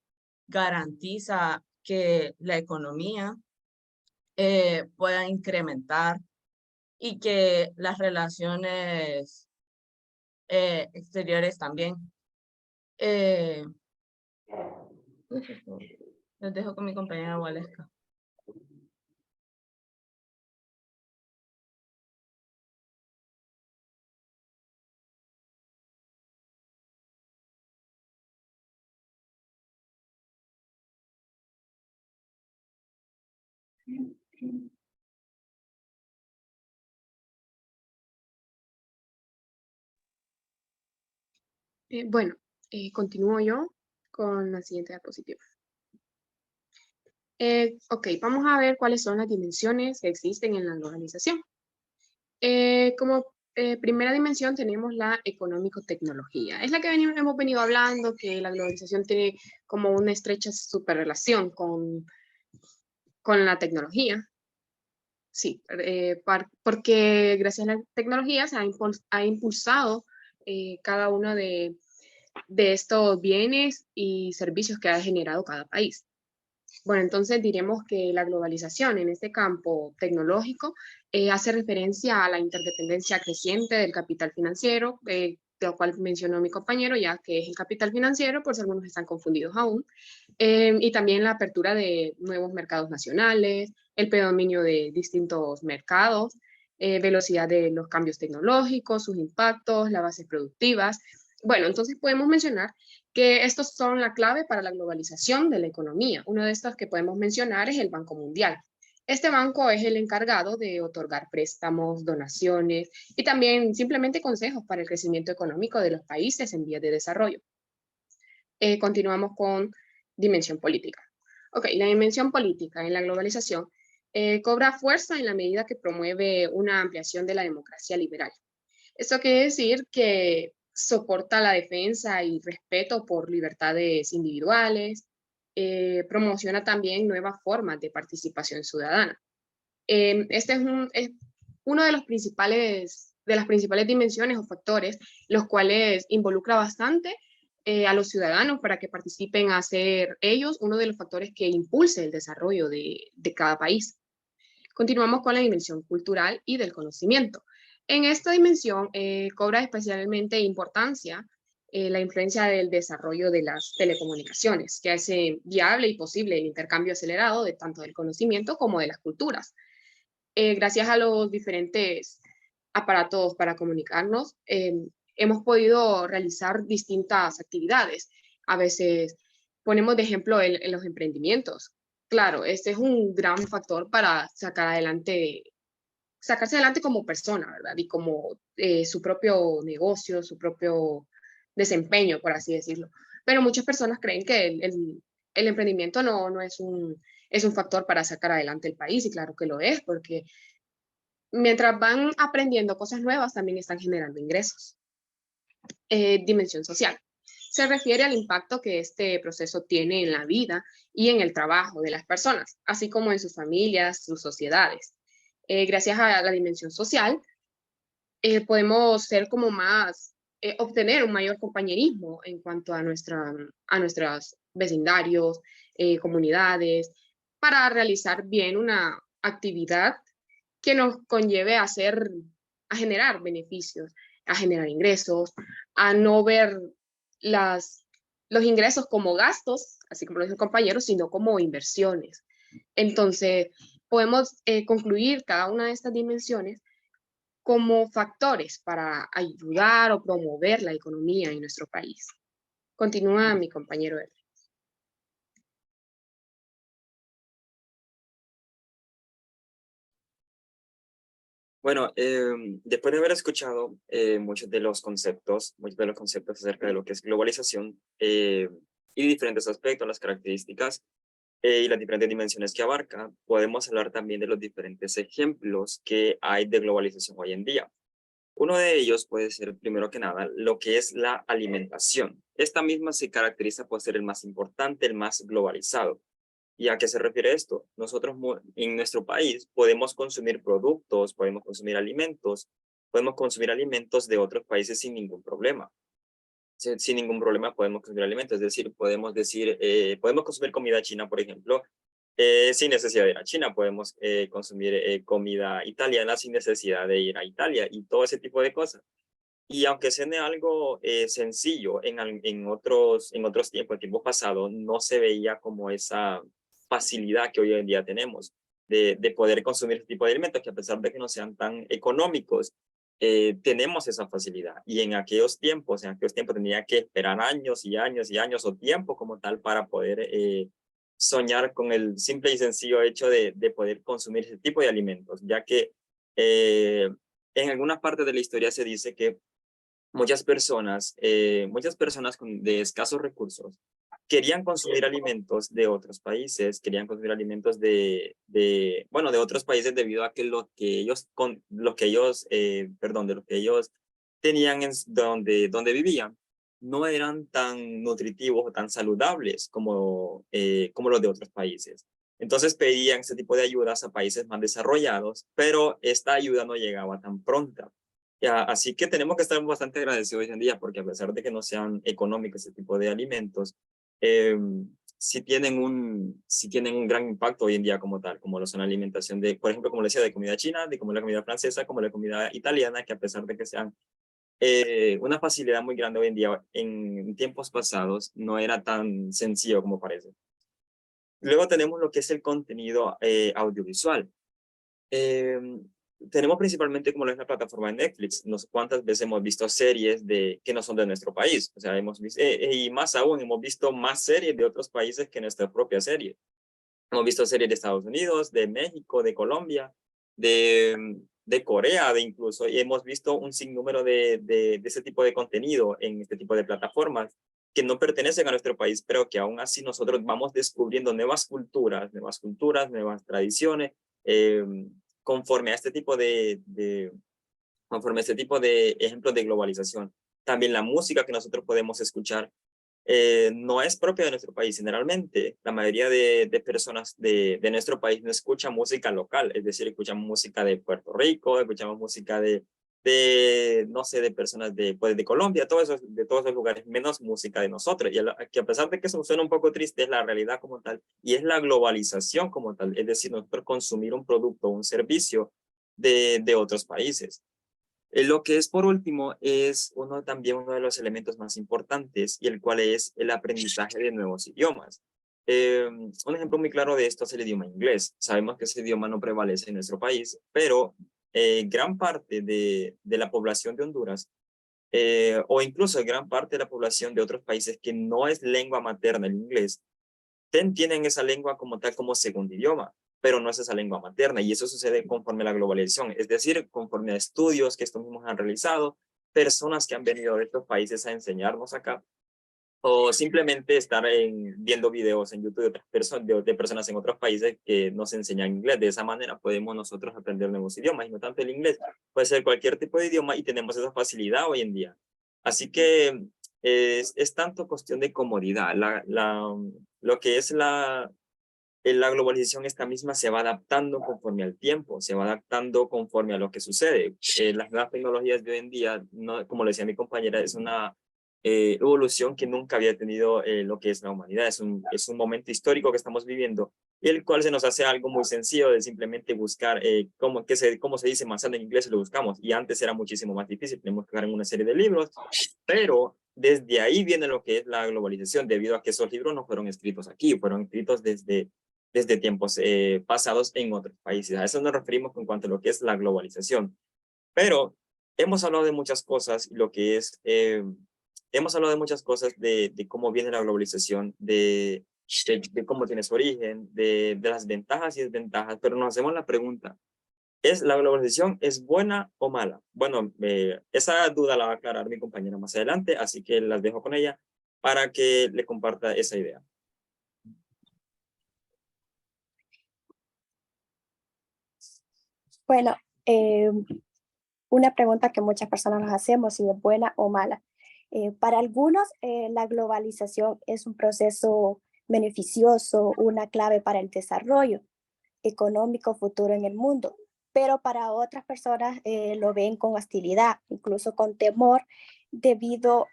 garantiza que la economía pueda incrementar y que las relaciones exteriores también. Les dejo con mi compañera Waleska. Bueno, continúo yo con la siguiente diapositiva. Ok, vamos a ver cuáles son las dimensiones que existen en la globalización. Como primera dimensión tenemos la económico-tecnología. Es la que hemos venido hablando, que la globalización tiene como una estrecha superrelación con la tecnología. Sí, porque gracias a la tecnología se ha impulsado cada uno de estos bienes y servicios que ha generado cada país. Bueno, entonces diremos que la globalización en este campo tecnológico hace referencia a la interdependencia creciente del capital financiero, lo cual mencionó mi compañero, ya que es el capital financiero, por si algunos están confundidos aún, y también la apertura de nuevos mercados nacionales, el predominio de distintos mercados, velocidad de los cambios tecnológicos, sus impactos, las bases productivas. Bueno, entonces podemos mencionar que estos son la clave para la globalización de la economía. Uno de estos que podemos mencionar es el Banco Mundial. Este banco es el encargado de otorgar préstamos, donaciones y también simplemente consejos para el crecimiento económico de los países en vías de desarrollo. Continuamos con dimensión política. Ok, la dimensión política en la globalización cobra fuerza en la medida que promueve una ampliación de la democracia liberal. Esto quiere decir que soporta la defensa y respeto por libertades individuales, promociona también nuevas formas de participación ciudadana. Este es uno de las principales dimensiones o factores, los cuales involucra bastante a los ciudadanos para que participen a ser ellos uno de los factores que impulse el desarrollo de cada país. Continuamos con la dimensión cultural y del conocimiento. En esta dimensión cobra especialmente importancia la influencia del desarrollo de las telecomunicaciones, que hace viable y posible el intercambio acelerado de tanto del conocimiento como de las culturas. Gracias a los diferentes aparatos para comunicarnos, hemos podido realizar distintas actividades. A veces ponemos de ejemplo en los emprendimientos. Claro, este es un gran factor para sacarse adelante como persona, ¿verdad? Y como su propio negocio, su propio desempeño, por así decirlo. Pero muchas personas creen que el emprendimiento no es es un factor para sacar adelante el país, y claro que lo es, porque mientras van aprendiendo cosas nuevas, también están generando ingresos. Dimensión social. Se refiere al impacto que este proceso tiene en la vida y en el trabajo de las personas, así como en sus familias, sus sociedades. Gracias a la dimensión social, podemos ser como más, obtener un mayor compañerismo en cuanto a nuestros vecindarios, comunidades, para realizar bien una actividad que nos conlleve a generar beneficios, a generar ingresos, a no ver los ingresos como gastos, así como lo dijo el compañero, sino como inversiones. Entonces, podemos concluir cada una de estas dimensiones como factores para ayudar o promover la economía en nuestro país. Continúa mi compañero Edwin. Bueno, después de haber escuchado muchos de los conceptos acerca de lo que es globalización y diferentes aspectos, las características y las diferentes dimensiones que abarca, podemos hablar también de los diferentes ejemplos que hay de globalización hoy en día. Uno de ellos puede ser, primero que nada, lo que es la alimentación. Esta misma se caracteriza por ser el más importante, el más globalizado. ¿Y a qué se refiere esto? Nosotros en nuestro país podemos consumir productos, podemos consumir alimentos de otros países sin ningún problema. Sin ningún problema podemos consumir alimentos, es decir, podemos consumir comida china, por ejemplo, sin necesidad de ir a China. Podemos consumir comida italiana sin necesidad de ir a Italia y todo ese tipo de cosas. Y aunque suene algo sencillo, en otros tiempos, en tiempos pasados, no se veía como esa facilidad que hoy en día tenemos de poder consumir este tipo de alimentos, que a pesar de que no sean tan económicos, tenemos esa facilidad. Y en aquellos tiempos tenía que esperar años y años y años o tiempo como tal para poder soñar con el simple y sencillo hecho de poder consumir ese tipo de alimentos, ya que en algunas partes de la historia se dice que muchas personas de escasos recursos querían consumir alimentos de otros países, querían consumir alimentos de otros países debido a que lo que ellos tenían donde vivían no eran tan nutritivos o tan saludables como los de otros países. Entonces pedían ese tipo de ayudas a países más desarrollados, pero esta ayuda no llegaba tan pronta. Así que tenemos que estar bastante agradecidos hoy en día, porque a pesar de que no sean económicos ese tipo de alimentos, sí tienen un gran impacto hoy en día como tal, como lo son la alimentación de, por ejemplo, como le decía, de comida china, de como la comida francesa, como la comida italiana, que a pesar de que sean una facilidad muy grande hoy en día, en tiempos pasados no era tan sencillo como parece. Luego tenemos lo que es el contenido audiovisual. Tenemos principalmente como es la plataforma de Netflix. No sé cuántas veces hemos visto series que no son de nuestro país. O sea, hemos visto, y más aún, hemos visto más series de otros países que nuestra propia serie. Hemos visto series de Estados Unidos, de México, de Colombia, de Corea, incluso, y hemos visto un sinnúmero de ese tipo de contenido en este tipo de plataformas que no pertenecen a nuestro país, pero que aún así nosotros vamos descubriendo nuevas culturas, nuevas tradiciones, eh, conforme a este tipo conforme a este tipo de ejemplos de globalización. También la música que nosotros podemos escuchar no es propia de nuestro país. Generalmente, la mayoría de personas de nuestro país no escucha música local, es decir, escuchamos música de Puerto Rico, escuchamos música no sé, de personas de Colombia, de todos esos lugares, menos música de nosotros. Y que a pesar de que eso suena un poco triste, es la realidad como tal, y es la globalización como tal, es decir, nosotros consumir un producto o un servicio de otros países. Lo que es por último es también uno de los elementos más importantes, y el cual es el aprendizaje de nuevos idiomas. Un ejemplo muy claro de esto es el idioma inglés. Sabemos que ese idioma no prevalece en nuestro país, pero gran parte de la población de Honduras, o incluso gran parte de la población de otros países que no es lengua materna el inglés, tienen esa lengua como tal como segundo idioma, pero no es esa lengua materna, y eso sucede conforme a la globalización, es decir, conforme a estudios que estos mismos han realizado, personas que han venido de estos países a enseñarnos acá, o simplemente estar viendo videos en YouTube de personas en otros países que nos enseñan inglés. De esa manera podemos nosotros aprender nuevos idiomas, y no tanto el inglés, puede ser cualquier tipo de idioma, y tenemos esa facilidad hoy en día. Así que es tanto cuestión de comodidad. Lo que es la globalización esta misma se va adaptando conforme al tiempo, se va adaptando conforme a lo que sucede. Las nuevas tecnologías de hoy en día, no, como le decía mi compañera, es una evolución que nunca había tenido lo que es la humanidad. Es un momento histórico que estamos viviendo, y el cual se nos hace algo muy sencillo de simplemente buscar cómo se dice manzana en inglés, y lo buscamos. Y antes era muchísimo más difícil, tenemos que buscar en una serie de libros, pero desde ahí viene lo que es la globalización, debido a que esos libros no fueron escritos aquí, fueron escritos desde tiempos pasados en otros países. A eso nos referimos en cuanto a lo que es la globalización. Pero hemos hablado de muchas cosas, hemos hablado de muchas cosas de cómo viene la globalización, de cómo tiene su origen, de las ventajas y desventajas, pero nos hacemos la pregunta, ¿la globalización es buena o mala? Bueno, esa duda la va a aclarar mi compañera más adelante, así que las dejo con ella para que le comparta esa idea. Bueno, una pregunta que muchas personas nos hacemos, si es buena o mala. Para algunos, la globalización es un proceso beneficioso, una clave para el desarrollo económico futuro en el mundo, pero para otras personas lo ven con hostilidad, incluso con temor, debido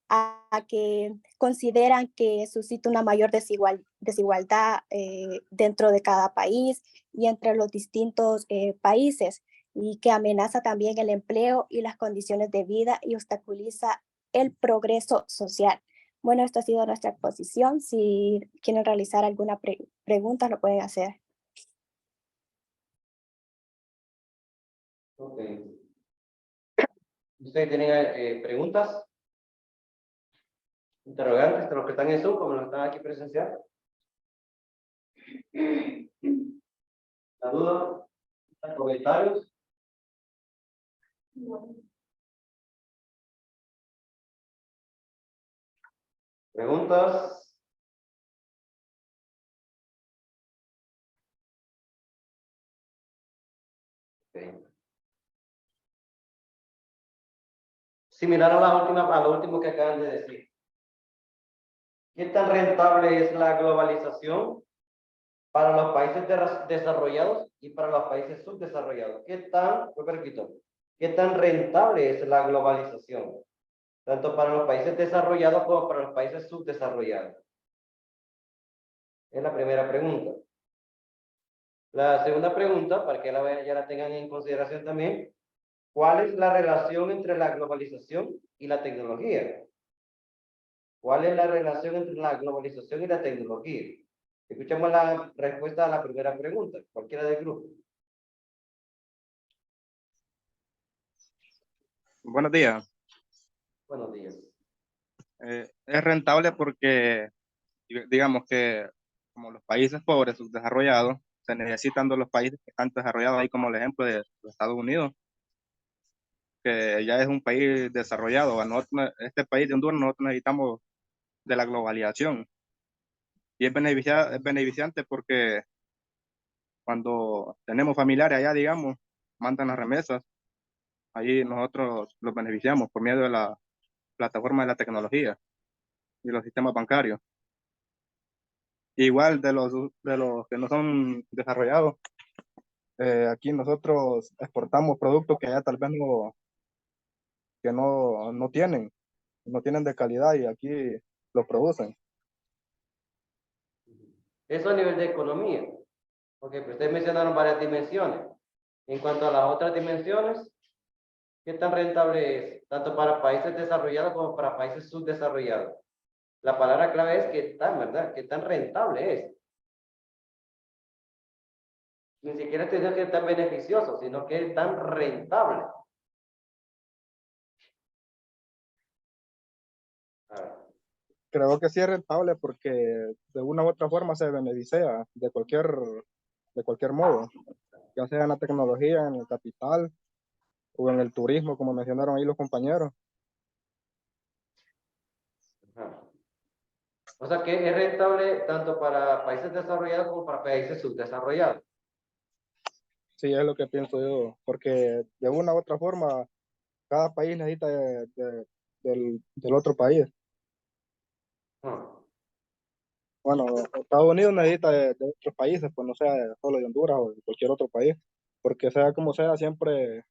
a que consideran que suscita una mayor desigualdad dentro de cada país y entre los distintos países, y que amenaza también el empleo y las condiciones de vida y obstaculiza el progreso social. Bueno, esto ha sido nuestra exposición. Si quieren realizar alguna pregunta, lo pueden hacer. Ok. ¿Ustedes tienen preguntas? ¿Interrogantes de los que están en Zoom, como los que están aquí presencial? ¿La duda? ¿Comentarios? ¿Preguntas? Ok. Similar a a lo último que acaban de decir. ¿Qué tan rentable es la globalización para los países desarrollados y para los países subdesarrollados? Repito, ¿qué tan rentable es la globalización? Tanto para los países desarrollados como para los países subdesarrollados. Es la primera pregunta. La segunda pregunta, para que ya la tengan en consideración también, ¿cuál es la relación entre la globalización y la tecnología? ¿Cuál es la relación entre la globalización y la tecnología? Escuchamos la respuesta a la primera pregunta, cualquiera del grupo. Buenos días. Buenos días. Es rentable porque, digamos que como los países pobres, subdesarrollados, se necesitan de los países que están desarrollados, ahí como el ejemplo de los Estados Unidos, que ya es un país desarrollado. Este país de Honduras, nosotros necesitamos de la globalización. Y es beneficiante porque cuando tenemos familiares allá, digamos, mandan las remesas, ahí nosotros los beneficiamos por medio de la plataforma de la tecnología y los sistemas bancarios. Igual de los que no son desarrollados, aquí nosotros exportamos productos que allá tal vez no tienen de calidad y aquí los producen. Eso a nivel de economía. Porque ustedes mencionaron varias dimensiones. En cuanto a las otras dimensiones, ¿qué tan rentable es? Tanto para países desarrollados como para países subdesarrollados. La palabra clave es qué tan, ¿verdad? ¿Qué tan rentable es? Ni siquiera estoy diciendo que tan beneficioso, sino que es tan rentable. A ver. Creo que sí es rentable porque de una u otra forma se beneficia de cualquier modo, ya sea en la tecnología, en el capital o en el turismo, como mencionaron ahí los compañeros. Ajá. O sea que es rentable tanto para países desarrollados como para países subdesarrollados. Sí, es lo que pienso yo, porque de una u otra forma cada país necesita del otro país. Ah. Bueno, Estados Unidos necesita de otros países, pues no sea solo de Honduras o de cualquier otro país, porque sea como sea, siempre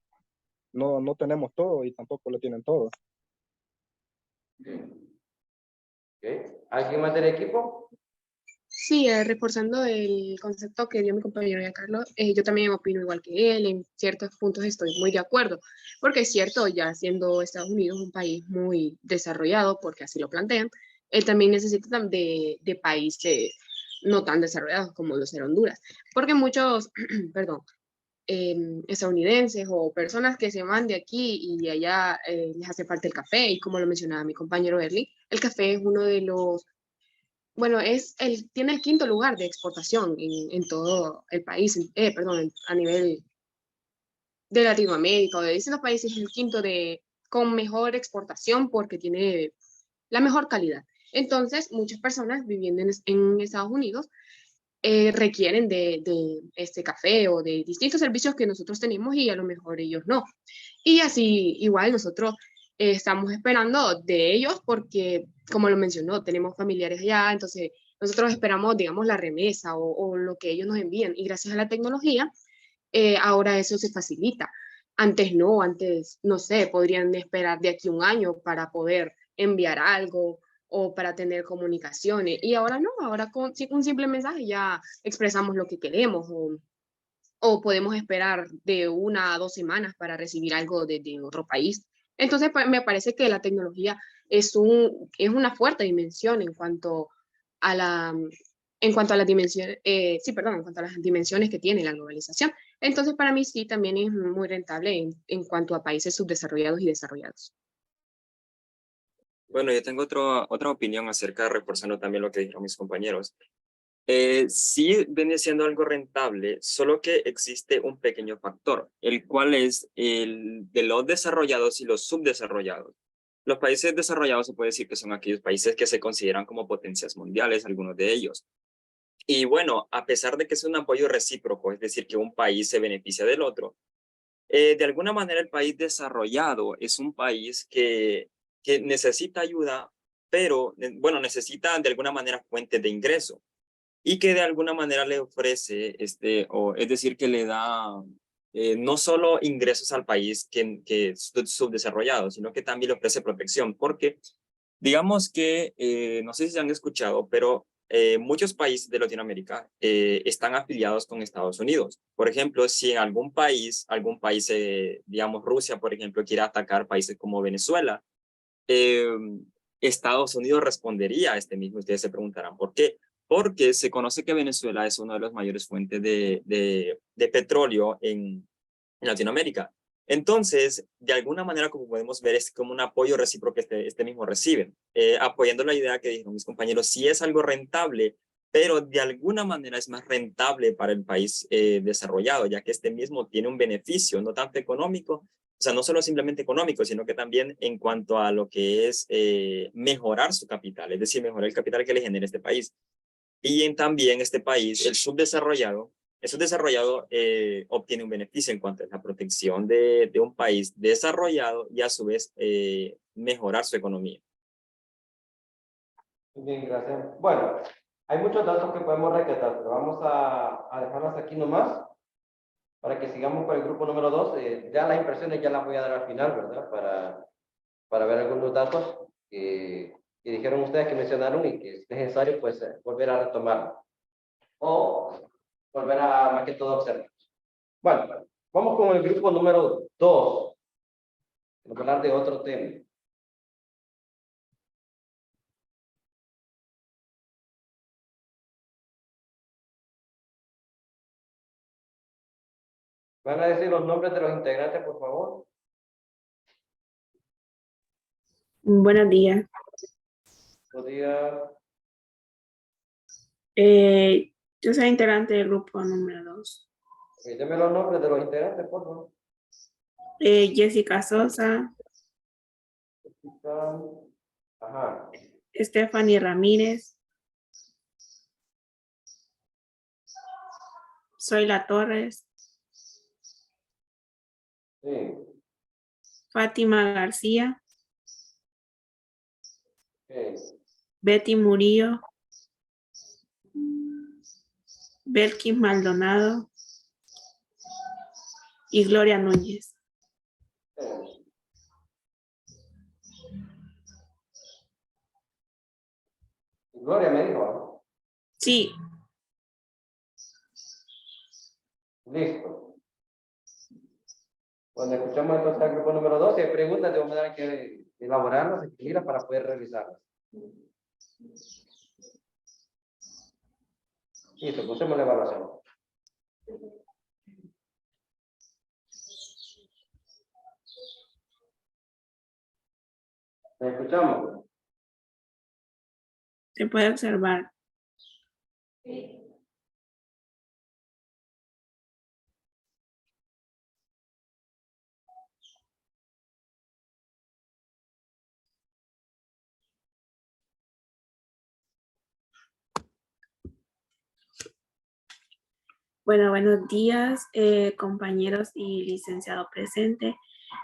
no tenemos todo y tampoco lo tienen todo. Okay. ¿Alguien más del equipo? Sí, reforzando el concepto que dio mi compañero Giancarlo, yo también opino igual que él, en ciertos puntos estoy muy de acuerdo, porque es cierto, ya siendo Estados Unidos un país muy desarrollado, porque así lo plantean, él también necesita de países no tan desarrollados como lo será Honduras, porque muchos, perdón, estadounidenses o personas que se van de aquí y de allá les hace falta el café, y como lo mencionaba mi compañero Erly, el café es uno de los bueno, tiene el quinto lugar de exportación en todo el país, perdón, a nivel de Latinoamérica o de distintos países, es el quinto con mejor exportación porque tiene la mejor calidad. Entonces, muchas personas viviendo en Estados Unidos requieren de este café o de distintos servicios que nosotros tenemos y a lo mejor ellos no. Y así, igual nosotros estamos esperando de ellos porque, como lo mencionó, tenemos familiares allá, entonces nosotros esperamos, digamos, la remesa o lo que ellos nos envían. Y gracias a la tecnología, ahora eso se facilita. Antes, no sé, podrían esperar de aquí un año para poder enviar algo o para tener comunicaciones. Y ahora no, ahora con un simple mensaje ya expresamos lo que queremos o podemos esperar de 1 a 2 semanas para recibir algo de otro país. Entonces, pues, me parece que la tecnología es una fuerte dimensión a la, en cuanto a las dimensiones, sí, perdón, en cuanto a las dimensiones que tiene la globalización. Entonces, para mí sí, también es muy rentable en cuanto a países subdesarrollados y desarrollados. Bueno, yo tengo otra opinión acerca, reforzando también lo que dijeron mis compañeros. Sí viene siendo algo rentable, solo que existe un pequeño factor, el cual es el de los desarrollados y los subdesarrollados. Los países desarrollados se puede decir que son aquellos países que se consideran como potencias mundiales, algunos de ellos. Y bueno, a pesar de que es un apoyo recíproco, es decir, que un país se beneficia del otro, de alguna manera el país desarrollado es un país que necesita ayuda, pero, bueno, necesita de alguna manera fuentes de ingreso y que de alguna manera le ofrece, o es decir, que le da no solo ingresos al país que es subdesarrollado, sino que también le ofrece protección, porque digamos que, no sé si se han escuchado, pero muchos países de Latinoamérica están afiliados con Estados Unidos. Por ejemplo, si en algún país, digamos Rusia, por ejemplo, quiere atacar países como Venezuela, eh, Estados Unidos respondería a este mismo. Ustedes se preguntarán por qué. Porque se conoce que Venezuela es una de las mayores fuentes de petróleo en Latinoamérica. Entonces, de alguna manera, como podemos ver, es como un apoyo recíproco que este mismo recibe, apoyando la idea que dijeron mis compañeros, sí es algo rentable, pero de alguna manera es más rentable para el país desarrollado, ya que este mismo tiene un beneficio, no tanto económico, o sea, no solo simplemente económico, sino que también en cuanto a lo que es mejorar su capital, es decir, mejorar el capital que le genera este país. Y también este país, el subdesarrollado obtiene un beneficio en cuanto a la protección de un país desarrollado y a su vez mejorar su economía. Bien, gracias. Bueno, hay muchos datos que podemos rescatar, pero vamos a dejarlas aquí nomás para que sigamos con el grupo número 2. Ya las impresiones ya las voy a dar al final, ¿verdad? Para ver algunos datos que dijeron ustedes que mencionaron y que es necesario pues volver a retomar o volver a más que todo observar. Bueno, vamos con el grupo número 2. Vamos a hablar de otro tema. ¿Van a decir los nombres de los integrantes, por favor? Buenos días. Buenos días. Yo soy integrante del grupo número 2. Deme los nombres de los integrantes, por favor. Jessica Sosa, Ajá. Stephanie Ramírez, Zoila Torres, Sí. Fátima García, Okay. Betty Murillo, Belkis Maldonado y Gloria Núñez. Gloria me dijo, ¿no? Sí, Listo. Cuando escuchamos entonces al grupo número 2, si hay preguntas, de manera que elaborarlas, escribirlas para poder revisarlas. Listo, pusemos la evaluación. ¿Me escuchamos? se puede observar. Bueno, buenos días, compañeros y licenciado presente.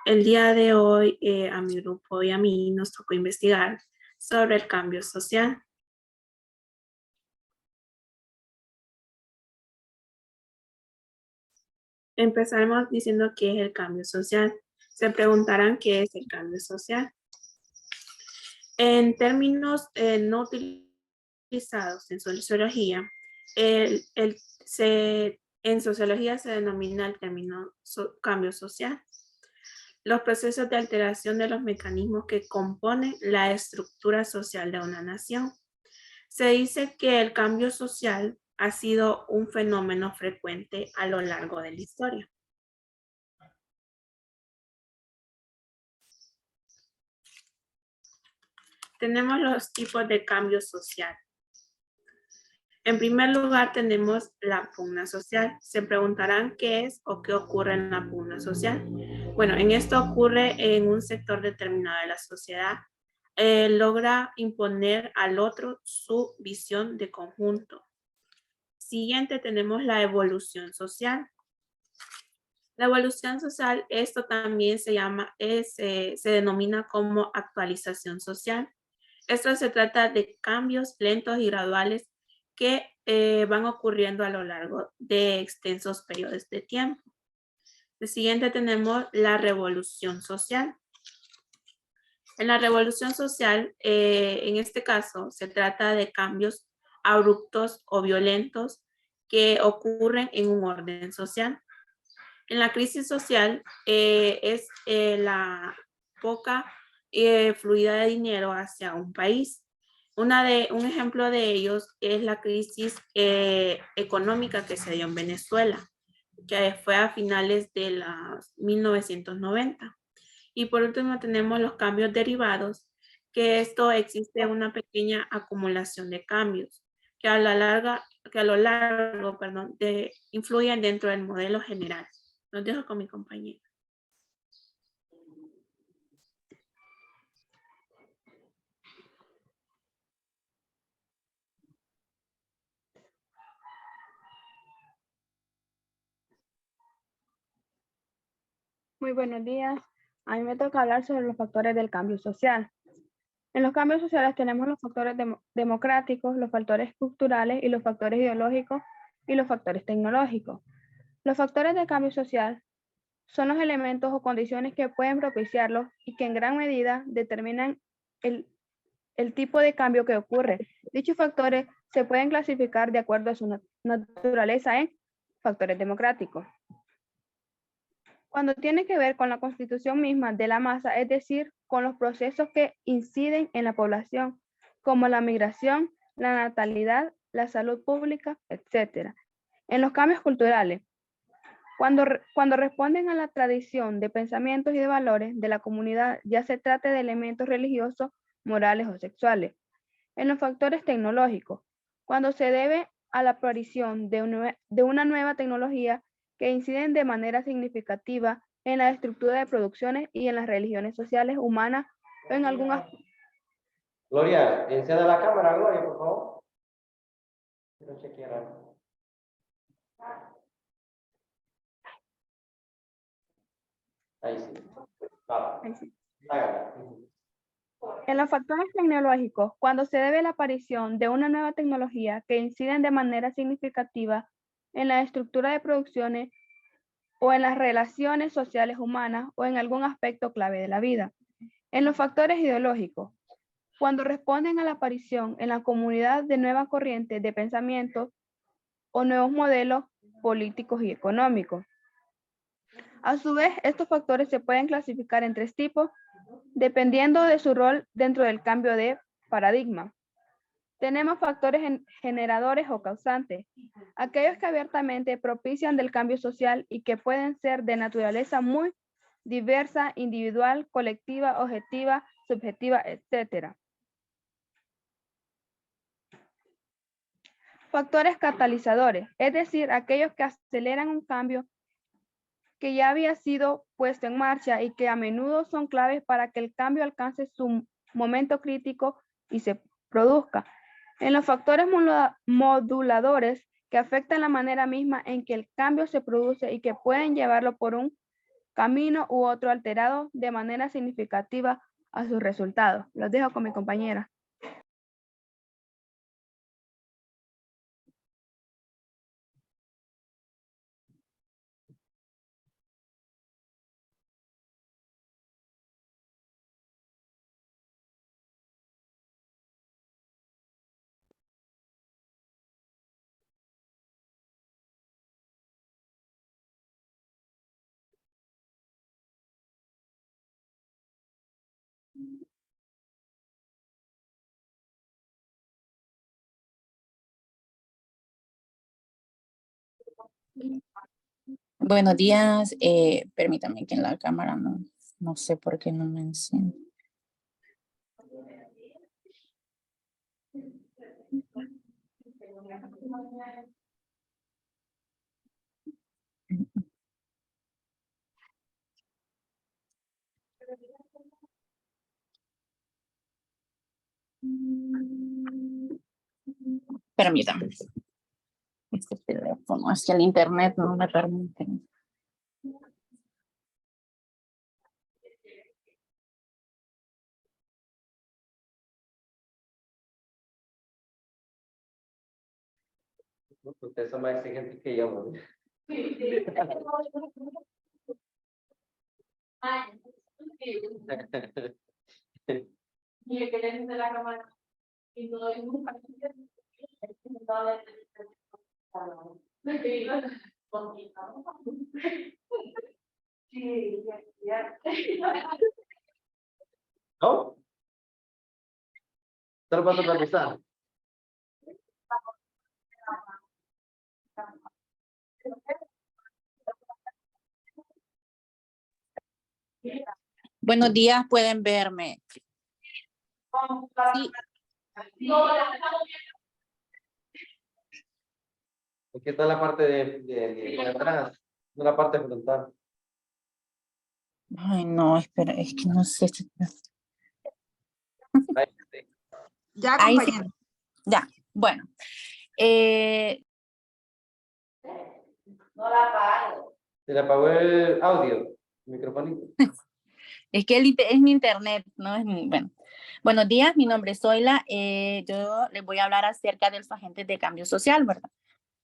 El día de hoy a mi grupo y a mí nos tocó investigar sobre el cambio social. Empezaremos diciendo qué es el cambio social. Se preguntarán qué es el cambio social. En términos no utilizados en sociología, en sociología se denomina el término cambio social. Los procesos de alteración de los mecanismos que componen la estructura social de una nación. Se dice que el cambio social ha sido un fenómeno frecuente a lo largo de la historia. Tenemos los tipos de cambio social. En primer lugar tenemos la pugna social. Se preguntarán qué es o qué ocurre en la pugna social. Bueno, en esto ocurre en un sector determinado de la sociedad. Logra imponer al otro su visión de conjunto. Siguiente tenemos la evolución social. La evolución social, esto también se denomina como actualización social. Esto se trata de cambios lentos y graduales que van ocurriendo a lo largo de extensos periodos de tiempo. El siguiente tenemos la revolución social. En la revolución social, en este caso, se trata de cambios abruptos o violentos que ocurren en un orden social. En la crisis social es la poca fluida de dinero hacia un país. Un ejemplo de ellos es la crisis económica que se dio en Venezuela, que fue a finales de los 1990. Y por último tenemos los cambios derivados, que esto existe una pequeña acumulación de cambios que a lo largo, influyen dentro del modelo general. Los dejo con mi compañera. Muy buenos días. A mí me toca hablar sobre los factores del cambio social. En los cambios sociales tenemos los factores democráticos, los factores culturales y los factores ideológicos y los factores tecnológicos. Los factores de cambio social son los elementos o condiciones que pueden propiciarlos y que en gran medida determinan el tipo de cambio que ocurre. Dichos factores se pueden clasificar de acuerdo a su naturaleza en factores democráticos. Cuando tiene que ver con la constitución misma de la masa, es decir, con los procesos que inciden en la población, como la migración, la natalidad, la salud pública, etc. En los cambios culturales, cuando responden a la tradición de pensamientos y de valores de la comunidad, ya se trate de elementos religiosos, morales o sexuales. En los factores tecnológicos, cuando se debe a la aparición de una nueva tecnología que inciden de manera significativa en la estructura de producciones y en las religiones sociales humanas o en algunas... Gloria, encienda la cámara, Gloria, por favor. Quiero chequear algo. Ahí sí. Vale. Ahí sí. Hágala. En los factores tecnológicos, cuando se debe a la aparición de una nueva tecnología que inciden de manera significativa en la estructura de producciones o en las relaciones sociales humanas o en algún aspecto clave de la vida. En los factores ideológicos, cuando responden a la aparición en la comunidad de nuevas corrientes de pensamiento o nuevos modelos políticos y económicos. A su vez, estos factores se pueden clasificar en tres tipos, dependiendo de su rol dentro del cambio de paradigma. Tenemos factores generadores o causantes, aquellos que abiertamente propician del cambio social y que pueden ser de naturaleza muy diversa, individual, colectiva, objetiva, subjetiva, etc. Factores catalizadores, es decir, aquellos que aceleran un cambio que ya había sido puesto en marcha y que a menudo son claves para que el cambio alcance su momento crítico y se produzca. En los factores moduladores que afectan la manera misma en que el cambio se produce y que pueden llevarlo por un camino u otro alterado de manera significativa a sus resultados. Los dejo con mi compañera. Buenos días, permítame que en la cámara no sé por qué no me enciende. Permítame. Este teléfono, es que el internet no me permite. Ustedes son más exigentes que yo, ¿no? Ay, y el que le dice la cámara y todo el mundo sí, ya. ¿No? Solo para supervisar. Buenos días, pueden verme. Sí. Aquí está la parte de atrás, no la parte frontal. Ay, no, espera, es que no sé. Ahí, sí. Ya, Ahí sí. compañero. Ya, bueno. No la apago. Se le apagó el audio, el microfonito. Es que es mi internet, no es mi, bueno. Buenos días, mi nombre es Zoila. Yo les voy a hablar acerca de los agentes de cambio social, ¿verdad?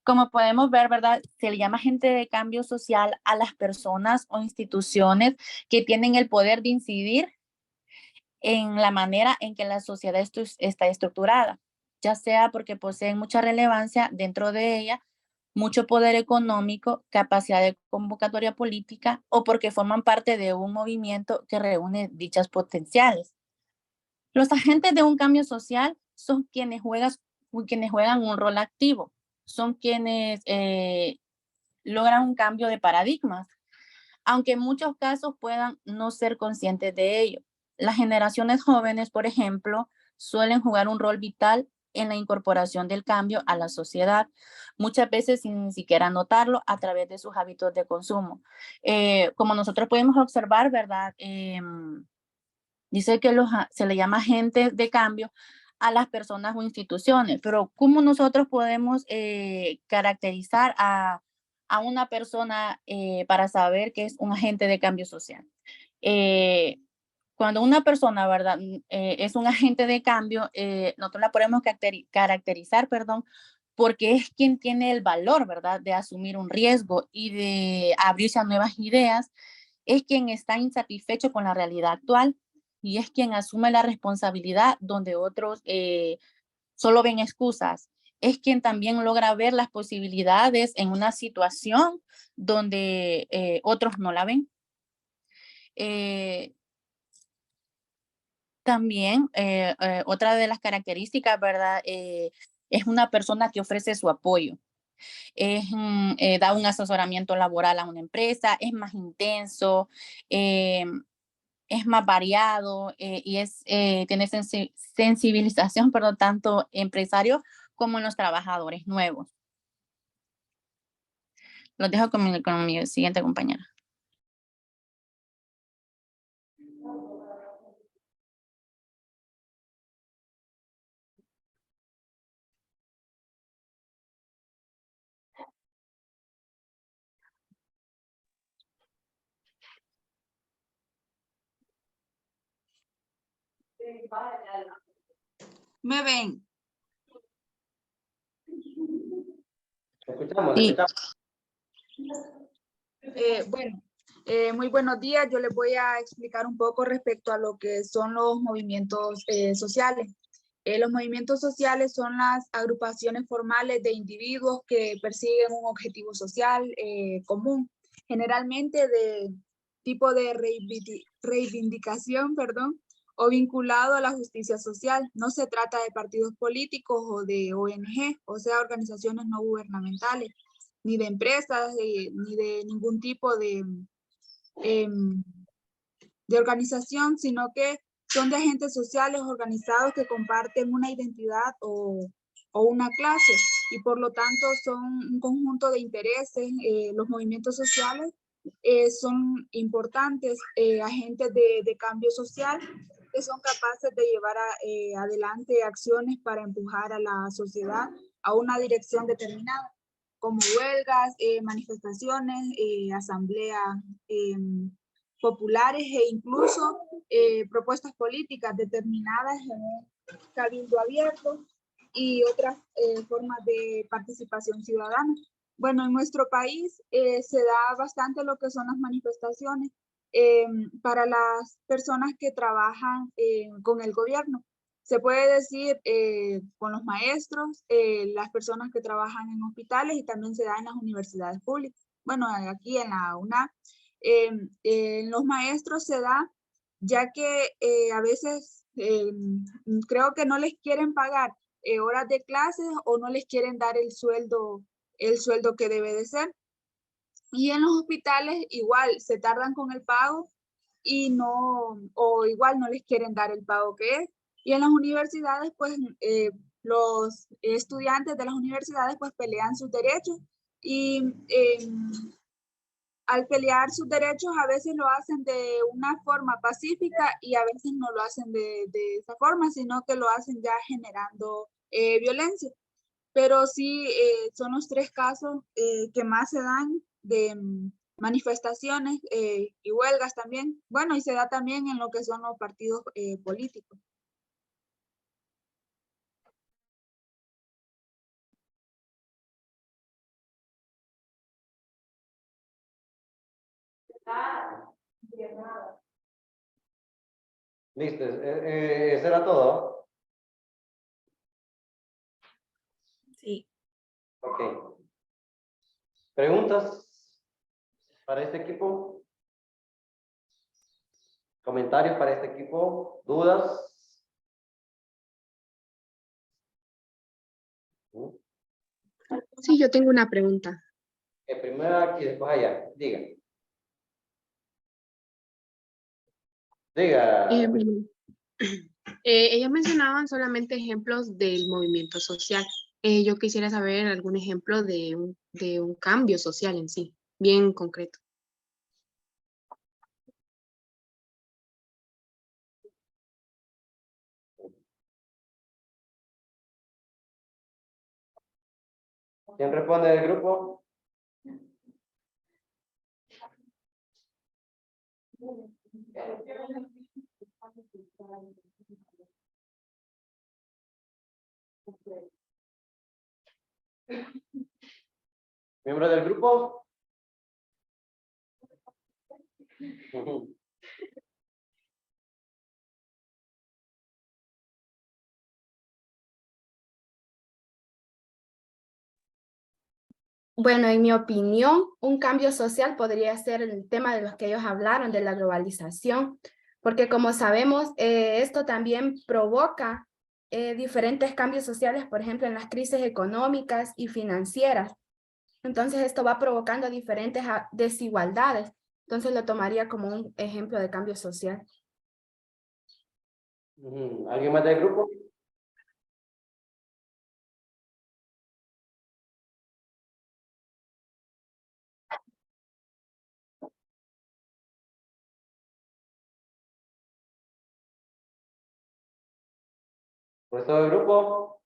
Como podemos ver, ¿verdad? Se le llama agente de cambio social a las personas o instituciones que tienen el poder de incidir en la manera en que la sociedad está estructurada, ya sea porque poseen mucha relevancia dentro de ella, mucho poder económico, capacidad de convocatoria política o porque forman parte de un movimiento que reúne dichas potenciales. Los agentes de un cambio social son quienes juegan un rol activo, son quienes logran un cambio de paradigmas, aunque en muchos casos puedan no ser conscientes de ello. Las generaciones jóvenes, por ejemplo, suelen jugar un rol vital en la incorporación del cambio a la sociedad, muchas veces sin ni siquiera notarlo a través de sus hábitos de consumo. Como nosotros podemos observar, ¿verdad? Dice que se le llama agentes de cambio a las personas o instituciones, pero ¿cómo nosotros podemos caracterizar a una persona para saber que es un agente de cambio social? Cuando una persona, ¿verdad? Es un agente de cambio, nosotros la podemos caracterizar, perdón, porque es quien tiene el valor, ¿verdad? De asumir un riesgo y de abrirse a nuevas ideas, es quien está insatisfecho con la realidad actual y es quien asume la responsabilidad donde otros solo ven excusas. Es quien también logra ver las posibilidades en una situación donde otros no la ven. También otra de las características, ¿verdad? Es una persona que ofrece su apoyo. Da un asesoramiento laboral a una empresa, es más intenso, es más variado y tiene sensibilización, perdón, tanto empresarios como en los trabajadores nuevos. Los dejo con mi siguiente compañera. ¿Me ven? Escuchamos, Sí. escuchamos. Bueno, muy buenos días. Yo les voy a explicar un poco respecto a lo que son los movimientos sociales. Los movimientos sociales son las agrupaciones formales de individuos que persiguen un objetivo social común, generalmente de tipo de reivindicación, perdón, o vinculado a la justicia social. No se trata de partidos políticos o de ONG, o sea, organizaciones no gubernamentales, ni de empresas, ni de ningún tipo de organización, sino que son de agentes sociales organizados que comparten una identidad o una clase y por lo tanto son un conjunto de intereses. Los movimientos sociales son importantes agentes de cambio social que son capaces de llevar adelante acciones para empujar a la sociedad a una dirección determinada, como huelgas, manifestaciones, asambleas populares e incluso propuestas políticas determinadas en un cabildo abierto y otras formas de participación ciudadana. Bueno, en nuestro país se da bastante lo que son las manifestaciones para las personas que trabajan con el gobierno. Se puede decir con los maestros, las personas que trabajan en hospitales y también se da en las universidades públicas. Bueno, aquí en la UNA, en los maestros se da ya que a veces creo que no les quieren pagar horas de clases o no les quieren dar el sueldo que debe de ser. Y en los hospitales igual se tardan con el pago y no, o igual no les quieren dar el pago que es. Y en las universidades, pues los estudiantes de las universidades pues pelean sus derechos y al pelear sus derechos a veces lo hacen de una forma pacífica y a veces no lo hacen de esa forma, sino que lo hacen ya generando violencia. Pero sí son los 3 casos que más se dan de manifestaciones y huelgas también. Bueno, y se da también en lo que son los partidos políticos. Listo, ¿eso era todo? Sí. Ok. ¿Preguntas para este equipo? ¿Comentarios para este equipo? ¿Dudas? Sí, yo tengo una pregunta. Primero aquí, después allá. Diga. Diga. Bueno, ellos mencionaban solamente ejemplos del movimiento social. Yo quisiera saber algún ejemplo de un cambio social en sí, bien concreto. ¿Quién responde del grupo? ¿Miembro del grupo? Bueno, en mi opinión, un cambio social podría ser el tema de los que ellos hablaron, de la globalización, porque como sabemos, esto también provoca diferentes cambios sociales, por ejemplo, en las crisis económicas y financieras. Entonces, esto va provocando diferentes desigualdades. Entonces, lo tomaría como un ejemplo de cambio social. ¿Alguien más del grupo? ¿Resto del grupo?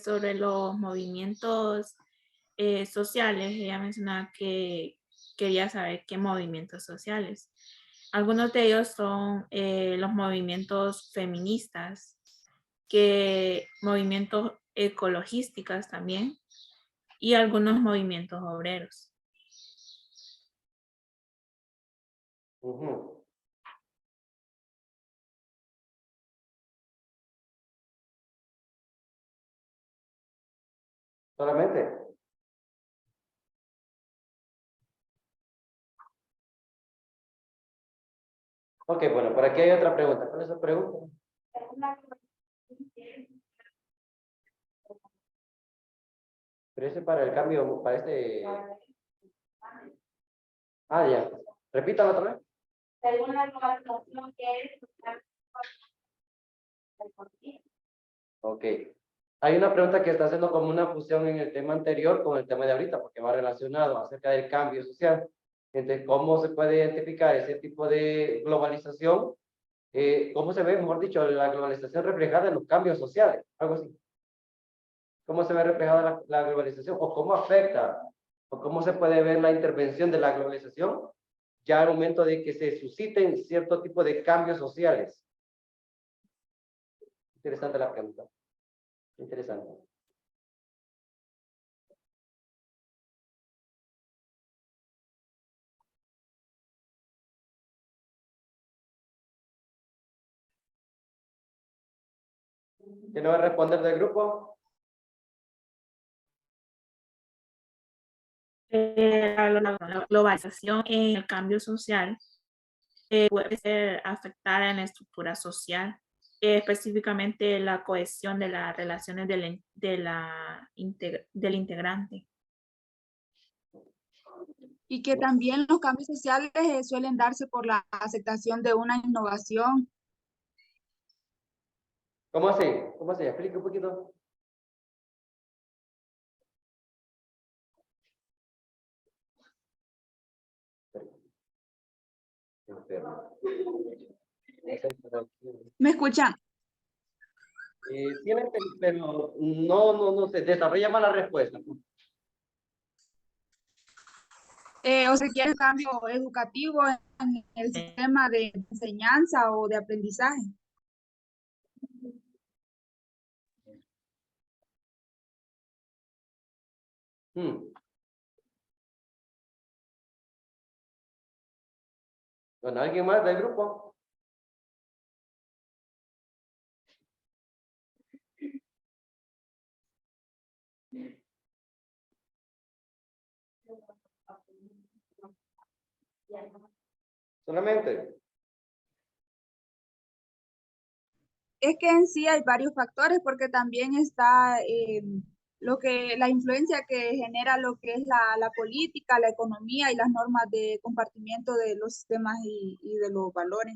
Sobre los movimientos sociales, ella mencionaba que quería saber qué movimientos sociales. Algunos de ellos son los movimientos feministas, movimientos ecologistas también, y algunos movimientos obreros. ¿Solamente? Ok, bueno, por aquí hay otra pregunta. ¿Cuál es la pregunta? Pero ese para el cambio, para este... Ah, ya. Repítalo otra vez. Según la globalización que es Ok. Hay una pregunta que está haciendo como una fusión en el tema anterior con el tema de ahorita, porque va relacionado acerca del cambio social. Entonces, ¿cómo se puede identificar ese tipo de globalización? ¿Cómo se ve, mejor dicho, la globalización reflejada en los cambios sociales? Algo así. ¿Cómo se ve reflejada la globalización? ¿O cómo afecta? ¿O cómo se puede ver la intervención de la globalización ya al momento de que se susciten cierto tipo de cambios sociales? Interesante la pregunta. Interesante. ¿Quién no va a responder del grupo? La globalización en el cambio social puede ser afectada en la estructura social, específicamente la cohesión de las relaciones del integrante. Y que también los cambios sociales suelen darse por la aceptación de una innovación. ¿Cómo así? ¿Cómo así? Explica un poquito. ¿Me escuchan? Tiene, pero no se desarrolla más la respuesta. ¿O se quiere cambio educativo en el sistema de enseñanza o de aprendizaje? ¿Con alguien más del grupo? Solamente. Es que en sí hay varios factores porque también está la influencia que genera lo que es la política, la economía y las normas de compartimiento de los sistemas y de los valores.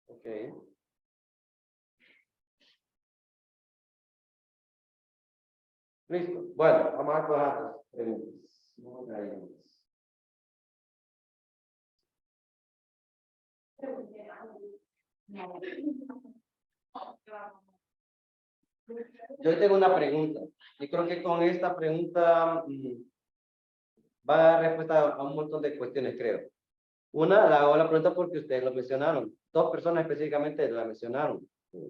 Ok. Listo. Bueno, vamos a coger preguntas. Yo tengo una pregunta. Y creo que con esta pregunta va a dar respuesta a un montón de cuestiones, creo. Una, la hago la pregunta porque ustedes lo mencionaron. Dos personas específicamente la mencionaron.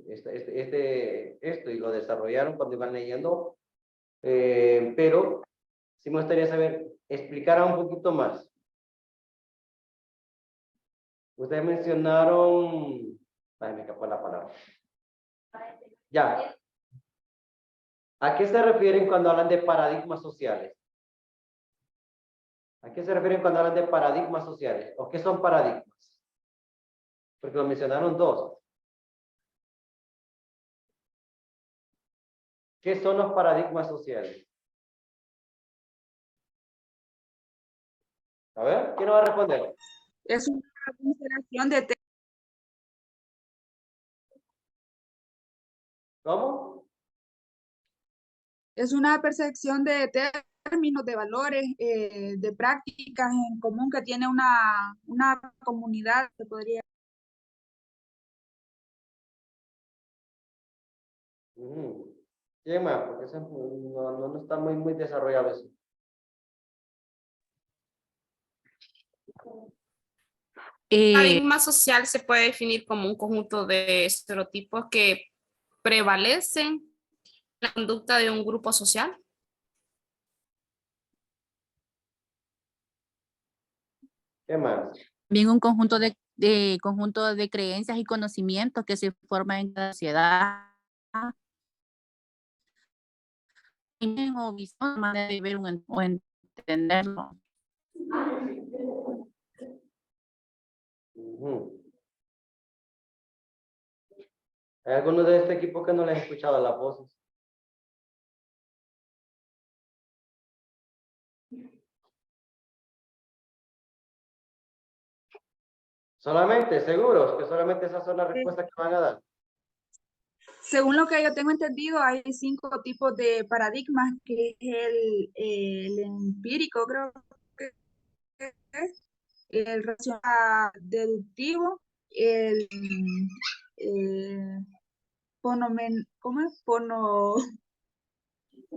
Esto y lo desarrollaron cuando iban leyendo. Pero sí me gustaría saber, explicar un poquito más. Ustedes mencionaron... Ay, me escapó la palabra. Ya. ¿A qué se refieren cuando hablan de paradigmas sociales? ¿A qué se refieren cuando hablan de paradigmas sociales? ¿O qué son paradigmas? Porque lo mencionaron dos. ¿Qué son los paradigmas sociales? A ver, ¿quién no va a responder? Es una consideración de ¿Cómo? Es una percepción de términos, de valores, de prácticas en común que tiene una comunidad, se podría. ¿Quién más? Porque eso no está muy desarrollado eso. Paradigma social se puede definir como un conjunto de estereotipos que prevalecen en la conducta de un grupo social. ¿Qué más? Bien, un conjunto de creencias y conocimientos que se forman en la sociedad. O visión, manera de ver o entenderlo. ¿Hay alguno de este equipo que no les ha escuchado las voces? Solamente, seguros que solamente esas son las respuestas que van a dar. Según lo que yo tengo entendido, hay 5 tipos de paradigmas, que es el empírico, creo que es, el racional deductivo, el ¿cómo es?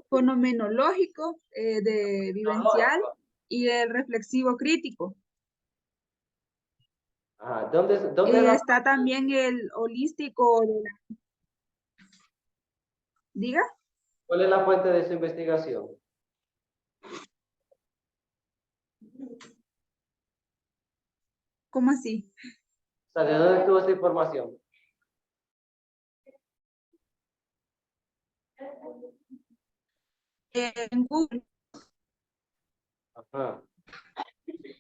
Fenomenológico, de vivencial, y el reflexivo crítico. Ajá. ¿Dónde Está también el holístico. Diga. ¿Cuál es la fuente de su investigación? ¿Cómo así? O sea, ¿de dónde tuvo esa información? En Google. Ajá.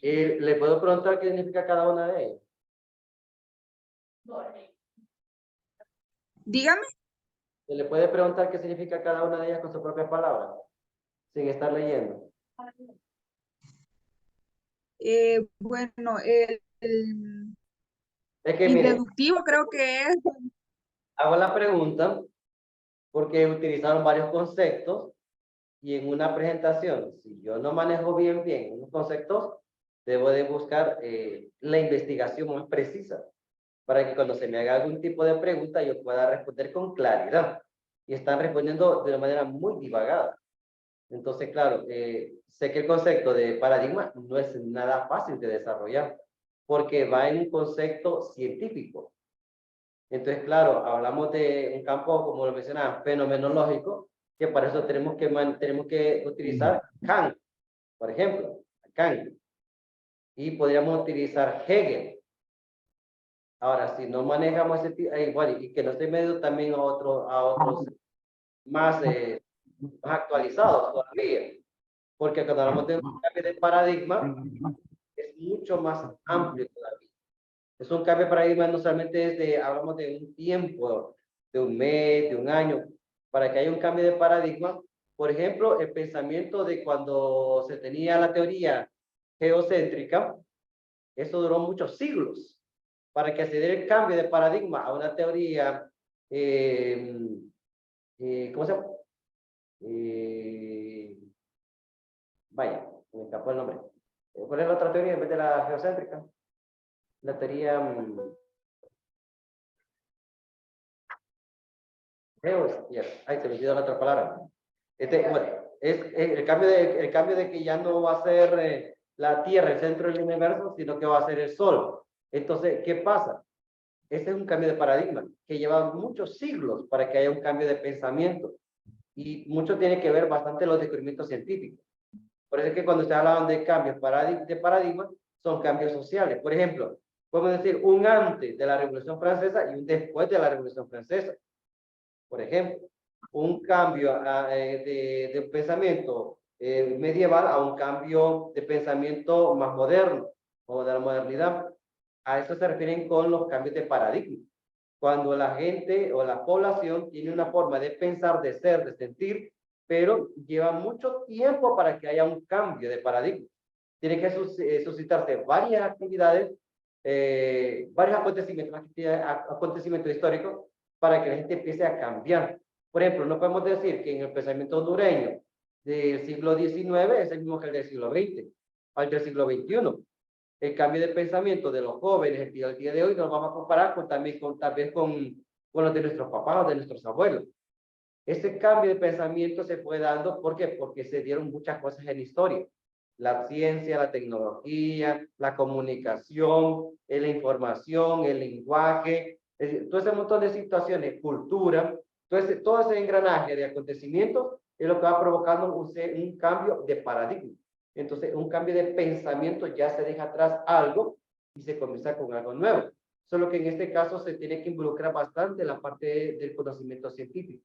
¿Le puedo preguntar qué significa cada una de ellas? Dígame. ¿Se le puede preguntar qué significa cada una de ellas con sus propias palabras? Sin estar leyendo. Bueno, Es que, mire, deductivo creo que es. hago la pregunta porque utilizaron varios conceptos y en una presentación, si yo no manejo bien unos conceptos, debo de buscar la investigación más precisa para que cuando se me haga algún tipo de pregunta yo pueda responder con claridad. Y están respondiendo de una manera muy divagada. Entonces, claro, sé que el concepto de paradigma no es nada fácil de desarrollar porque va en un concepto científico. Entonces, claro, hablamos de un campo, como lo mencionaba, fenomenológico, que para eso tenemos que utilizar Kant, por ejemplo, Kant. Y podríamos utilizar Hegel. Ahora, si no manejamos ese tipo, igual, y que no esté medio también a otros más actualizados todavía. Porque cuando hablamos de un cambio de paradigma, es mucho más amplio todavía. Es un cambio de paradigma, no solamente hablamos de un tiempo, de un mes, de un año. Para que haya un cambio de paradigma, por ejemplo, el pensamiento de cuando se tenía la teoría geocéntrica, eso duró muchos siglos. Para que se dé el cambio de paradigma a una teoría, ¿cómo se llama? Vaya, me escapó el nombre. ¿Cuál es la otra teoría en vez de la geocéntrica? La teoría ahí se me olvidó la otra palabra. Bueno, es el cambio de que ya no va a ser la Tierra el centro del universo, sino que va a ser el Sol. Entonces, ¿qué pasa? Este es un cambio de paradigma que lleva muchos siglos para que haya un cambio de pensamiento. Y mucho tiene que ver bastante los descubrimientos científicos. Por eso es que cuando se hablan de cambios de paradigma, son cambios sociales. Por ejemplo, podemos decir un antes de la Revolución Francesa y un después de la Revolución Francesa. Por ejemplo, un cambio de pensamiento medieval a un cambio de pensamiento más moderno o de la modernidad. A eso se refieren con los cambios de paradigma. Cuando la gente o la población tiene una forma de pensar, de ser, de sentir, pero lleva mucho tiempo para que haya un cambio de paradigma. Tiene que suscitarse varias actividades, varios acontecimientos históricos para que la gente empiece a cambiar. Por ejemplo, no podemos decir que en el pensamiento hondureño del siglo XIX es el mismo que el del siglo XX, al del siglo XXI. El cambio de pensamiento de los jóvenes el día de hoy nos vamos a comparar tal vez con los de nuestros papás o de nuestros abuelos. Ese cambio de pensamiento se fue dando, ¿por qué? Porque se dieron muchas cosas en la historia. La ciencia, la tecnología, la comunicación, la información, el lenguaje, es decir, todo ese montón de situaciones, cultura, todo ese engranaje de acontecimientos es lo que va provocando un cambio de paradigma. Entonces, un cambio de pensamiento, ya se deja atrás algo y se comienza con algo nuevo. Solo que en este caso se tiene que involucrar bastante la parte del conocimiento científico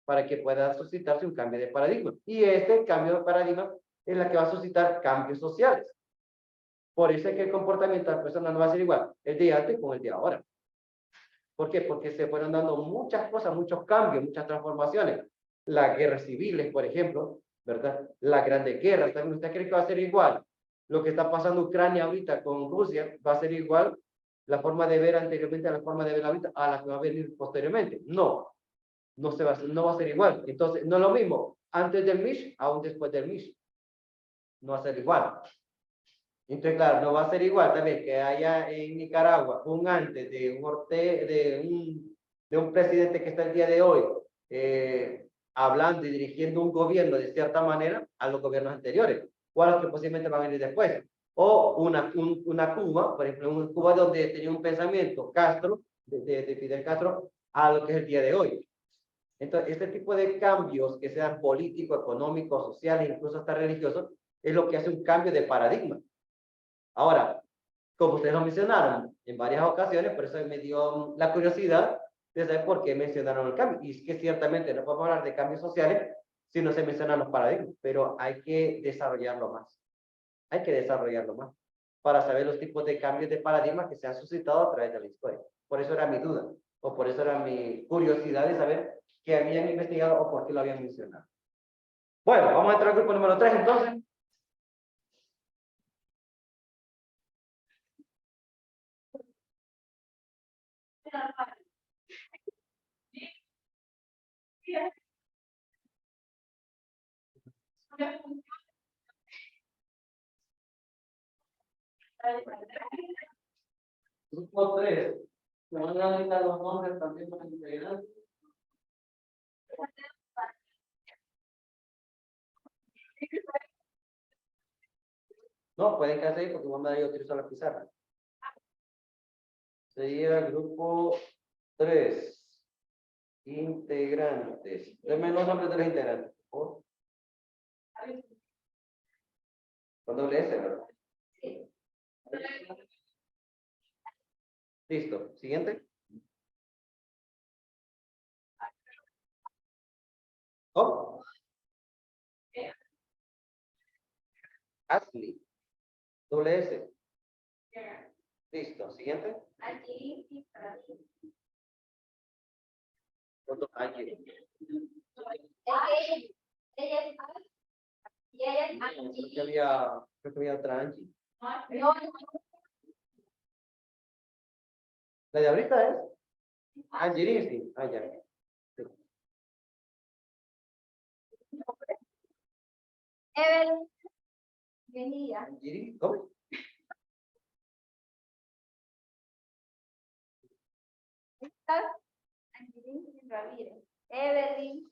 para que pueda suscitarse un cambio de paradigma. Y este cambio de paradigma es la que va a suscitar cambios sociales. Por eso es que el comportamiento de las personas no va a ser igual el día antes con el día ahora. ¿Por qué? Porque se fueron dando muchas cosas, muchos cambios, muchas transformaciones. Las guerras civiles, por ejemplo, ¿verdad? Las grandes guerras. ¿También usted cree que va a ser igual? Lo que está pasando en Ucrania ahorita con Rusia va a ser igual la forma de ver anteriormente a la forma de ver ahorita a la que va a venir posteriormente. No. no va a ser igual. Entonces, no es lo mismo antes del MISH aún después del MISH. No va a ser igual. Entonces, claro, no va a ser igual también que haya en Nicaragua un antes de un presidente que está el día de hoy hablando y dirigiendo un gobierno de cierta manera a los gobiernos anteriores, o a los que posiblemente van a venir después. O una Cuba, por ejemplo, una Cuba donde tenía un pensamiento Castro, de Fidel Castro, a lo que es el día de hoy. Entonces, este tipo de cambios que sean políticos, económicos, sociales, incluso hasta religiosos, es lo que hace un cambio de paradigma. Ahora, como ustedes lo mencionaron en varias ocasiones, por eso me dio la curiosidad de saber por qué mencionaron el cambio. Y es que ciertamente no podemos hablar de cambios sociales si no se mencionan los paradigmas, pero hay que desarrollarlo más. Hay que desarrollarlo más para saber los tipos de cambios de paradigmas que se han suscitado a través de la historia. Por eso era mi duda, o por eso era mi curiosidad de saber qué habían investigado o por qué lo habían mencionado. Bueno, vamos a entrar al grupo número 3 entonces. Grupo 3. ¿Me van a dar los nombres también para integrar? No, pueden quedarse ahí porque vamos a dar yo utilizo la pizarra. Sería el grupo 3. Integrantes. Denme los nombres de los integrantes, por favor. Con doble S, ¿verdad? Sí. Listo. Siguiente. ¿Cómo? Ashley. Doble S. Listo. Siguiente. Otro Angie. Creo que había otra Angie. La de ahorita es Angie, sí. Ah, ya. Sí. Angie, ¿cómo? Evelyn.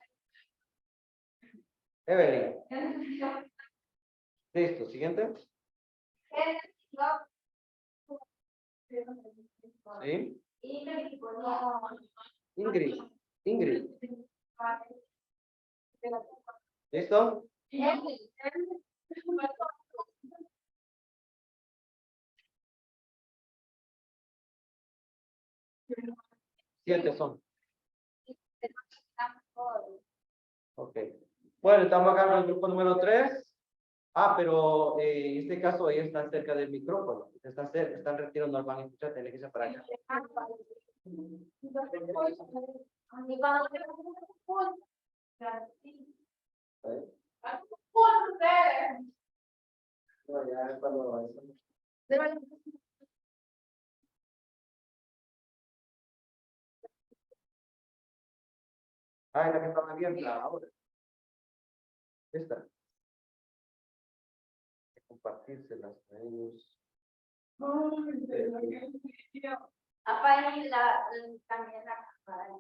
Listo, siguiente. Sí. Ingrid. Ingrid. ¿Listo? 7 son. Ok. Bueno, estamos acá en el grupo número 3. Ah, pero en este caso ellos están cerca del micrófono. Están retirando, no van a escuchar, tienen que irse para allá. No, ya es cuando... Ah, es la que está abierta ahora. Esta. Hay que compartírselas a ellos. Apaguen también la cámara.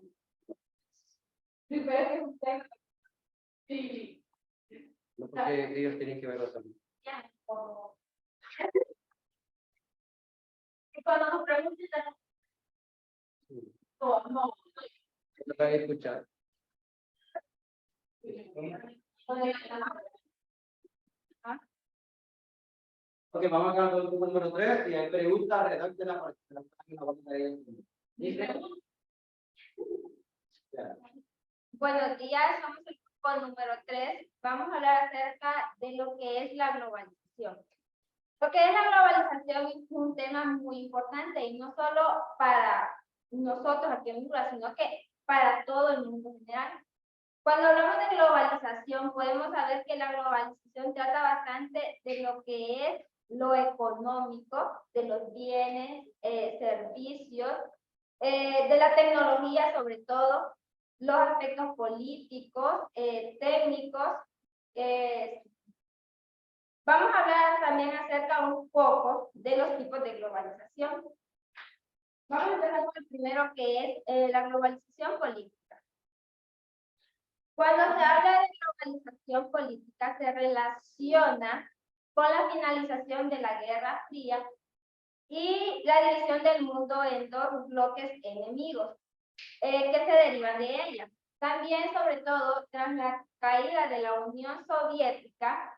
Sí. No, porque ellos tienen que verlo también. Y cuando nos pregunten, no. No van a escuchar. Ok, vamos a al grupo número 3. Si hay preguntas, redacten la página. Buenos días, somos el grupo número 3. Vamos a hablar acerca de lo que es la globalización. Lo que es la globalización es un tema muy importante y no solo para nosotros aquí en Honduras, sino que para todo el mundo en general. Cuando hablamos de globalización, podemos saber que la globalización trata bastante de lo que es lo económico, de los bienes, servicios, de la tecnología sobre todo, los aspectos políticos, técnicos. Vamos a hablar también acerca un poco de los tipos de globalización. Vamos a empezar con el primero, que es la globalización política. Cuando se habla de globalización política, se relaciona con la finalización de la Guerra Fría y la división del mundo en dos bloques enemigos que se derivan de ella. También, sobre todo, tras la caída de la Unión Soviética,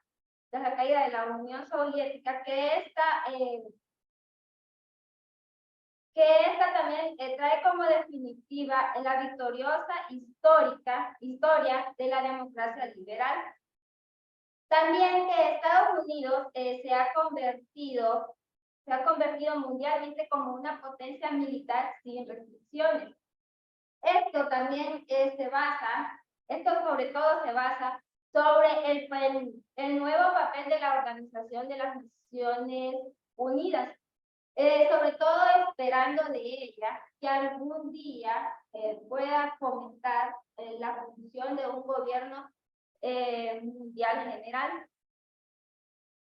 que esta también trae como definitiva la victoriosa historia de la democracia liberal. También que Estados Unidos se ha convertido mundialmente como una potencia militar sin restricciones. Esto también sobre todo se basa sobre el nuevo papel de la Organización de las Naciones Unidas, sobre todo esperando de ella que algún día pueda fomentar la función de un gobierno mundial general.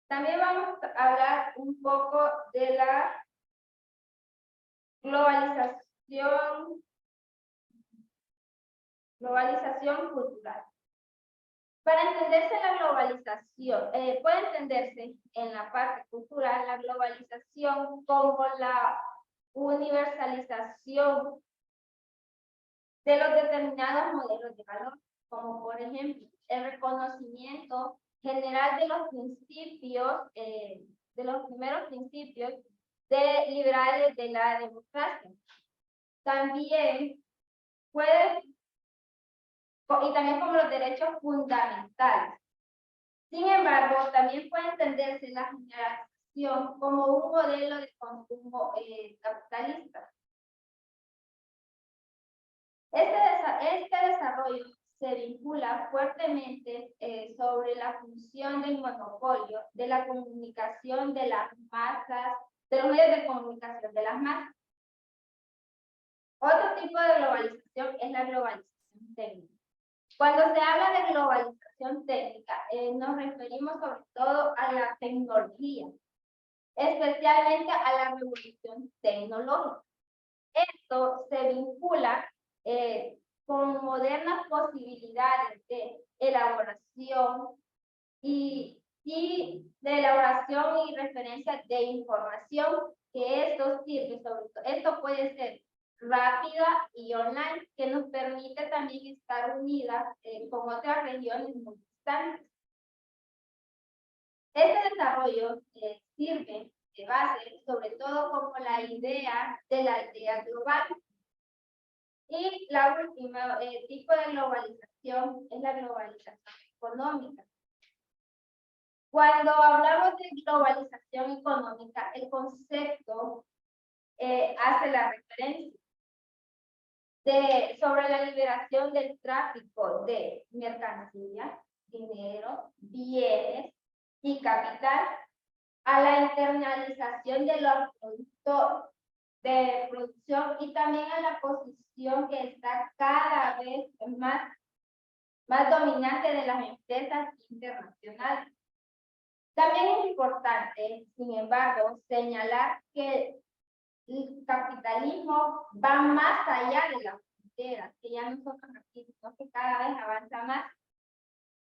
También vamos a hablar un poco de la globalización cultural. Para entenderse la globalización, puede entenderse en la parte cultural la globalización como la universalización de los determinados modelos de valor, como por ejemplo el reconocimiento general de los principios, de los primeros principios liberales de la democracia. También también como los derechos fundamentales. Sin embargo, también puede entenderse la generalización como un modelo de consumo capitalista. Este desarrollo se vincula fuertemente sobre la función del monopolio de la comunicación de las masas, de los medios de comunicación de las masas. Otro tipo de globalización es la globalización técnica. Cuando se habla de globalización técnica, nos referimos sobre todo a la tecnología, especialmente a la revolución tecnológica. Esto se vincula con modernas posibilidades de elaboración y referencia de información, que esto sirve sobre todo. Esto puede ser rápida y online, que nos permite también estar unidas con otras regiones muy distantes. Este desarrollo sirve de base sobre todo como la idea de la aldea global. Y la última tipo de globalización es la globalización económica. Cuando hablamos de globalización económica, el concepto hace la referencia sobre la liberación del tráfico de mercancías, dinero, bienes y capital, a la internalización de los productos de producción y también a la posición que está cada vez más dominante de las empresas internacionales. También es importante, sin embargo, señalar que el capitalismo va más allá de las fronteras, que ya no son aquí, sino que cada vez avanza más.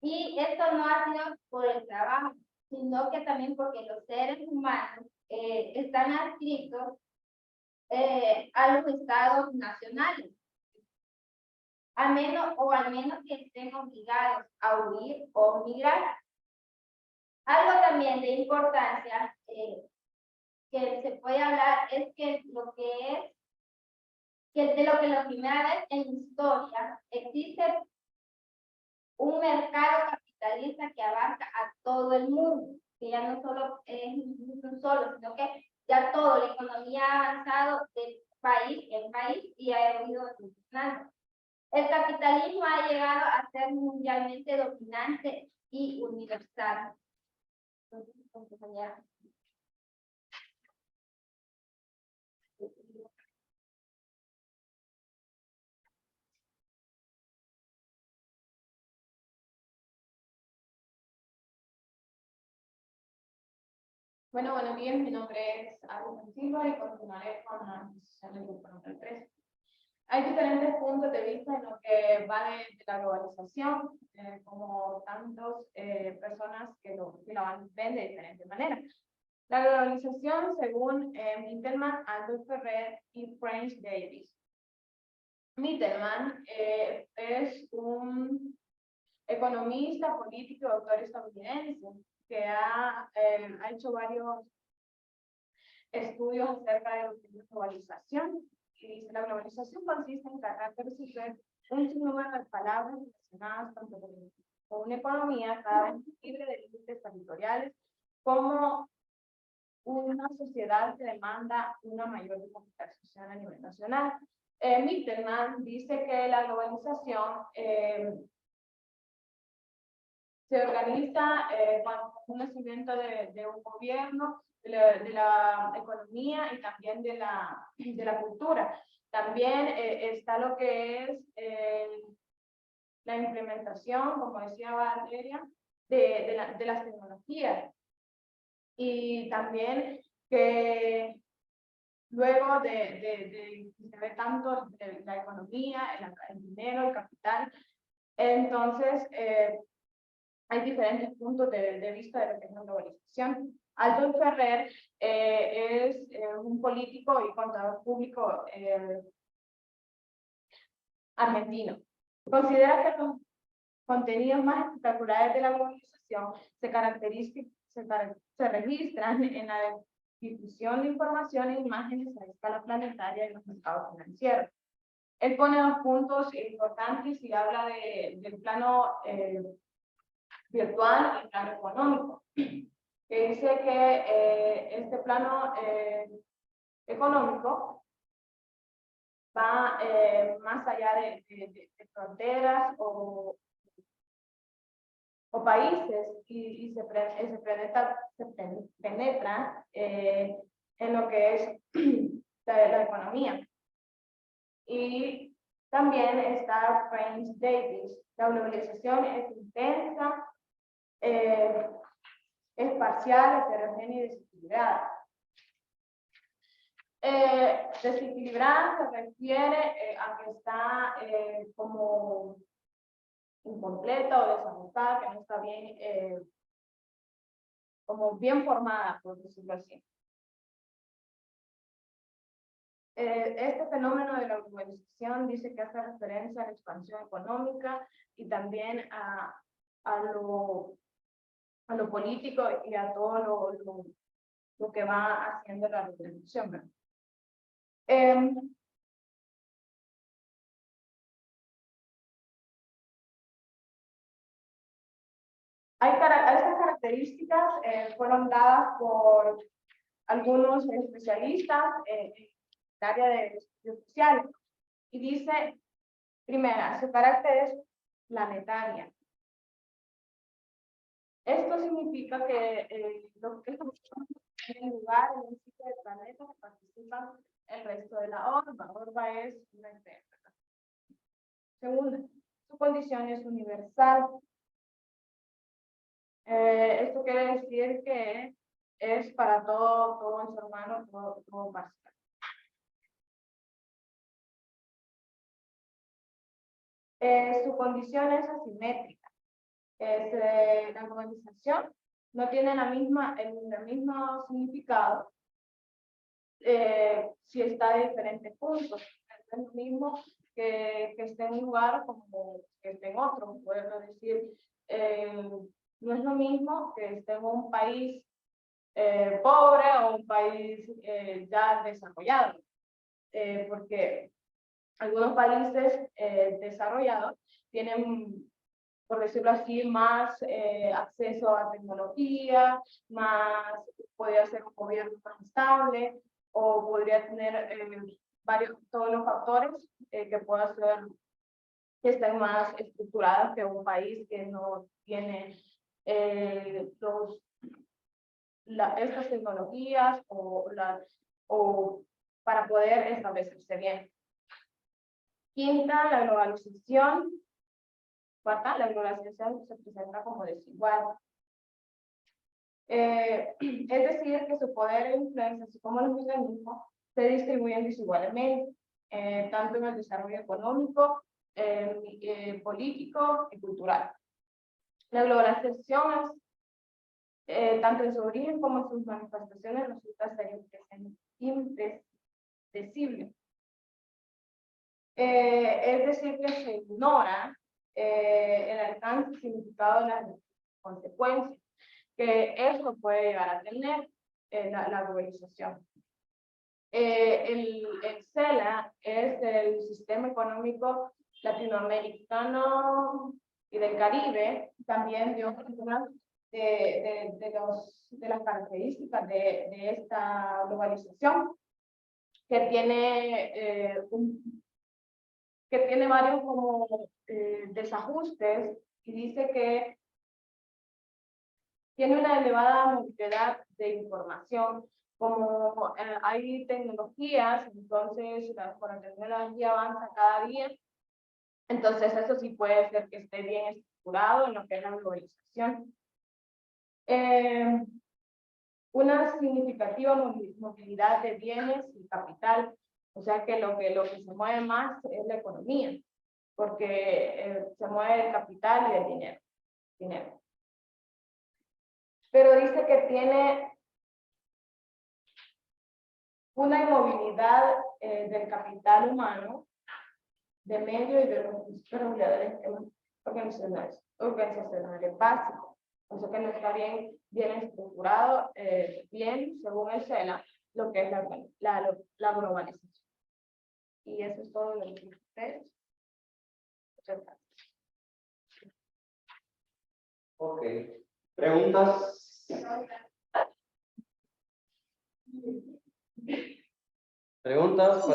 Y esto no ha sido por el trabajo, sino que también porque los seres humanos están adscritos a los estados nacionales, al menos que estén obligados a huir o migrar. Algo también de importancia que se puede hablar es que de lo que la primera vez en la historia existe un mercado capitalista que abarca a todo el mundo, que ya no solo es un solo, sino que ya todo, la economía ha avanzado de país en país y ha ido evolucionando. El capitalismo ha llegado a ser mundialmente dominante y universal. Entonces, Bueno, buenos días, mi nombre es Alba Silva y continuaré con la discusión del grupo número 3. Hay diferentes puntos de vista en lo que va de la globalización, como tantas personas que la ven de diferentes maneras. La globalización, según Mitterman, Adolf Ferrer y French Davis. Mitterman es un economista, político y autor estadounidense que ha hecho varios estudios acerca de lo que es la globalización. Y dice, la globalización consiste en caracterizar un sinnúmero de palabras relacionadas tanto con una economía cada vez libre de límites territoriales como una sociedad que demanda una mayor democratización a nivel nacional. Mitterman dice que la globalización se organiza con un nacimiento de un gobierno, de la economía y también de la cultura. También está lo que es la implementación, como decía Valeria, de las tecnologías. Y también que luego de ver tanto de la economía, el dinero, el capital, entonces hay diferentes puntos de vista de lo que es la globalización. Adolf Ferrer es un político y contador público argentino. Considera que los contenidos más espectaculares de la globalización se registran en la difusión de información e imágenes a escala planetaria en los mercados financieros. Él pone dos puntos importantes y habla del plano virtual y el plano económico, que dice que este plano económico va más allá de fronteras o países y se penetra en lo que es la economía. Y también está French Davis. La globalización es intensa, es parcial, heterogénea y desequilibrada. Desequilibrada se refiere a que está como incompleta o desajustada, que no está bien, como bien formada, por decirlo así. Este fenómeno de la globalización dice que hace referencia a la expansión económica y también a lo político y a todo lo que va haciendo la globalización. Estas características fueron dadas por algunos especialistas en el área de estudios sociales. Y dice, primera, su carácter es planetaria. Esto significa que los que tienen lugar en un sitio del planeta que participan el resto de la orba. Orba es una esfera. Segunda, su condición es universal. Esto quiere decir que es para todo ser humano, todo parcial. Su condición es asimétrica. La globalización no tiene el mismo significado si está de diferentes puntos. Es lo mismo que esté en un lugar como que esté en otro. Puedo decir, no es lo mismo que esté en un país pobre o un país ya desarrollado. Porque algunos países desarrollados tienen, por decirlo así, más acceso a tecnología, podría ser un gobierno más estable, o podría tener todos los factores que pueda hacer que estén más estructurados que un país que no tiene estas tecnologías o para poder establecerse bien. Quinta, la globalización. Cuarta, la globalización se presenta como desigual. Es decir, que su poder e influencia, así como los mecanismos, se distribuyen desigualmente, tanto en el desarrollo económico, político y cultural. La globalización es, tanto en su origen como en sus manifestaciones, resulta ser impredecible. Es decir, que se ignora el alcance y significado de las consecuencias que eso puede llegar a tener la globalización. El CELA es el Sistema Económico Latinoamericano y del Caribe, también dio algunas de las características de esta globalización, que tiene varios como desajustes, y dice que tiene una elevada movilidad de información, como hay tecnologías, entonces con la tecnología avanza cada día, entonces eso sí puede ser que esté bien estructurado en lo que es la globalización. Una significativa movilidad de bienes y capital, o sea que lo que se mueve más es la economía, porque se mueve el capital y el dinero. Pero dice que tiene una inmovilidad del capital humano, de medio y de los organizacionales básicos. O sea que no está bien estructurado, bien, según el CELA, lo que es la globalización. Y eso es todo lo que ustedes. Muchas gracias. Ok. ¿Preguntas? ¿Preguntas?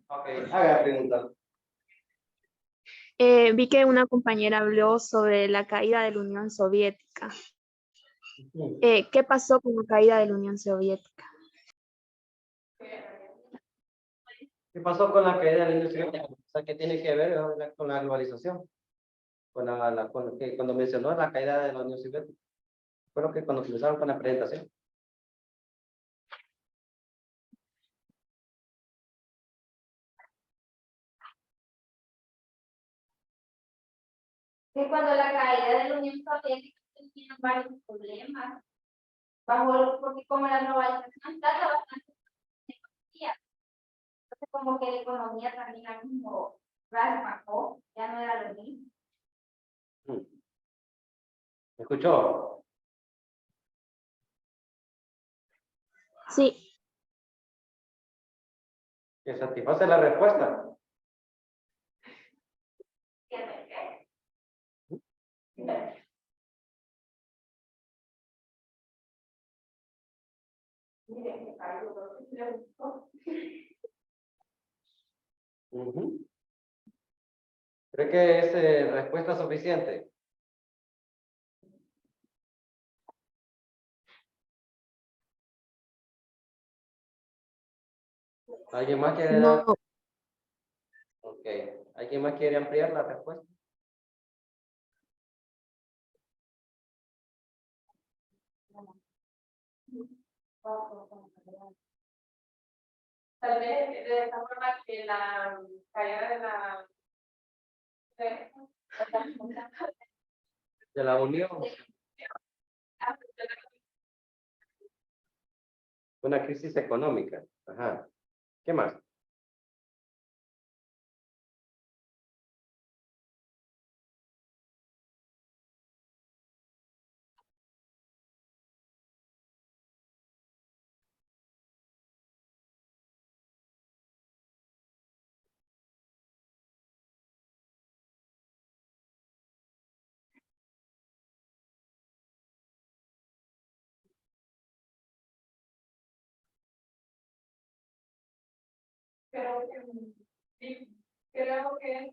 Ok, haga preguntas. Vi que una compañera habló sobre la caída de la Unión Soviética. ¿Qué pasó con la caída de la Unión Soviética? ¿Qué pasó con la caída de la industria? O sea, ¿qué tiene que ver con la globalización? Con que cuando mencionó la caída de la Unión Soviética. Creo que cuando comenzaron con la presentación. Que cuando la caída de la Unión Soviética tenía varios problemas, porque como la globalización trata bastante de economía, entonces como que la economía también al mismo bajó, ya no era lo mismo. ¿Me escuchó? Sí. ¿Que satisface la respuesta? ¿Cree que es respuesta suficiente? ¿Alguien más quiere dar? Ok. ¿Alguien más quiere ampliar la respuesta? Tal vez de esta forma que la caída De la Unión. Una crisis económica. Ajá. ¿Qué más? Creo que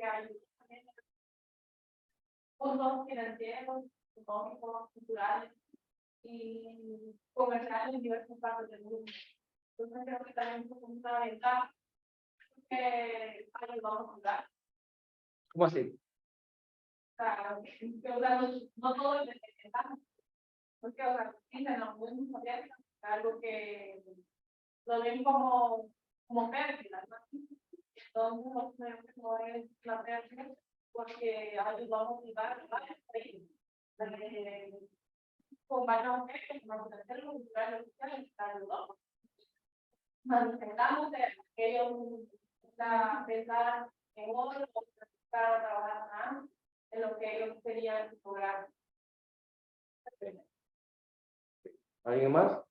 hay fondos financieros, económicos, culturales y comerciales en diversas partes del mundo. Entonces creo que también es una ventaja que ayudamos a jugar. ¿Cómo así? sea, no todo es necesario. Porque, o sea, en la Unión Soviética, algo que lo ven como pérdida, ¿no? Entonces, no es la pérdida porque ayudó a motivar a varios países. Con varios efectos, como hacer cultural, ayudó. Nos intentamos de aquellos pensar en otros, para trabajar más en lo que ellos querían lograr. ¿Alguien más?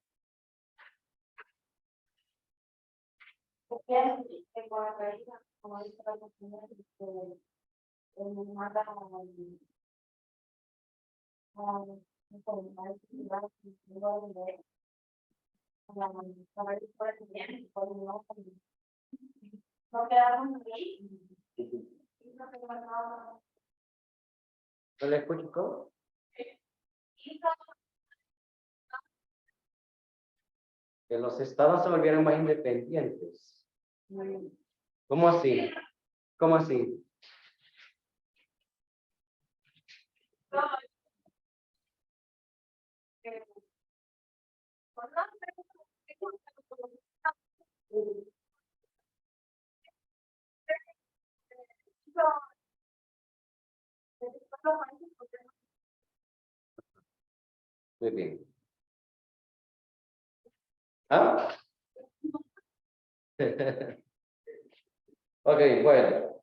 ¿No le escucho cómo? Que los estados se volvieran más independientes. ¿Cómo así? ¿Cómo así? Muy bien. ¿Ah? Ok, bueno.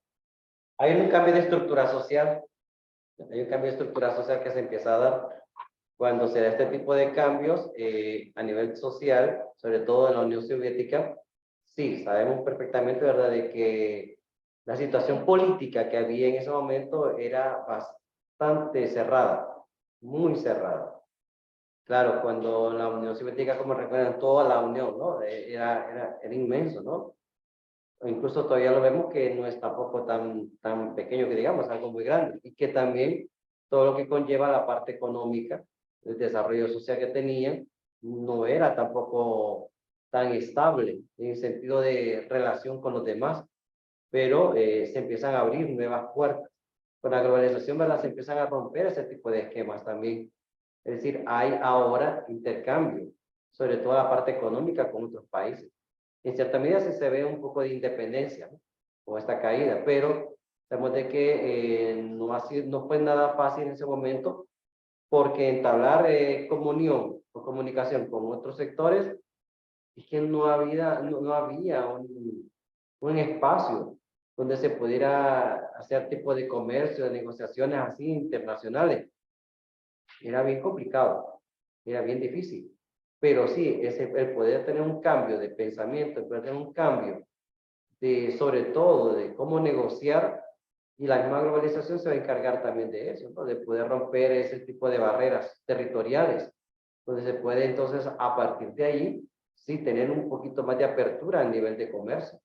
Hay un cambio de estructura social. Hay un cambio de estructura social que se empieza a dar cuando se da este tipo de cambios a nivel social, sobre todo en la Unión Soviética. Sí, sabemos perfectamente, ¿verdad?, de que la situación política que había en ese momento era bastante cerrada, muy cerrada. Claro, cuando la Unión Soviética, como recuerdan, toda la Unión, ¿no? Era inmenso, ¿no? O incluso todavía lo vemos que no es tampoco tan pequeño que digamos, algo muy grande. Y que también todo lo que conlleva la parte económica, el desarrollo social que tenía, no era tampoco tan estable en el sentido de relación con los demás, pero se empiezan a abrir nuevas puertas. Con la globalización, ¿verdad?, se empiezan a romper ese tipo de esquemas también. Es decir, hay ahora intercambio, sobre todo la parte económica con otros países. En cierta medida sí se ve un poco de independencia, ¿no?, con esta caída, pero sabemos de que no fue nada fácil en ese momento, porque entablar comunión o comunicación con otros sectores es que no había un espacio donde se pudiera hacer tipo de comercio, de negociaciones así internacionales. Era bien complicado, era bien difícil. Pero sí, el poder tener un cambio de pensamiento, el poder tener un cambio sobre todo de cómo negociar, y la misma globalización se va a encargar también de eso, ¿no?, de poder romper ese tipo de barreras territoriales, donde se puede entonces a partir de ahí, sí, tener un poquito más de apertura a nivel de comercio.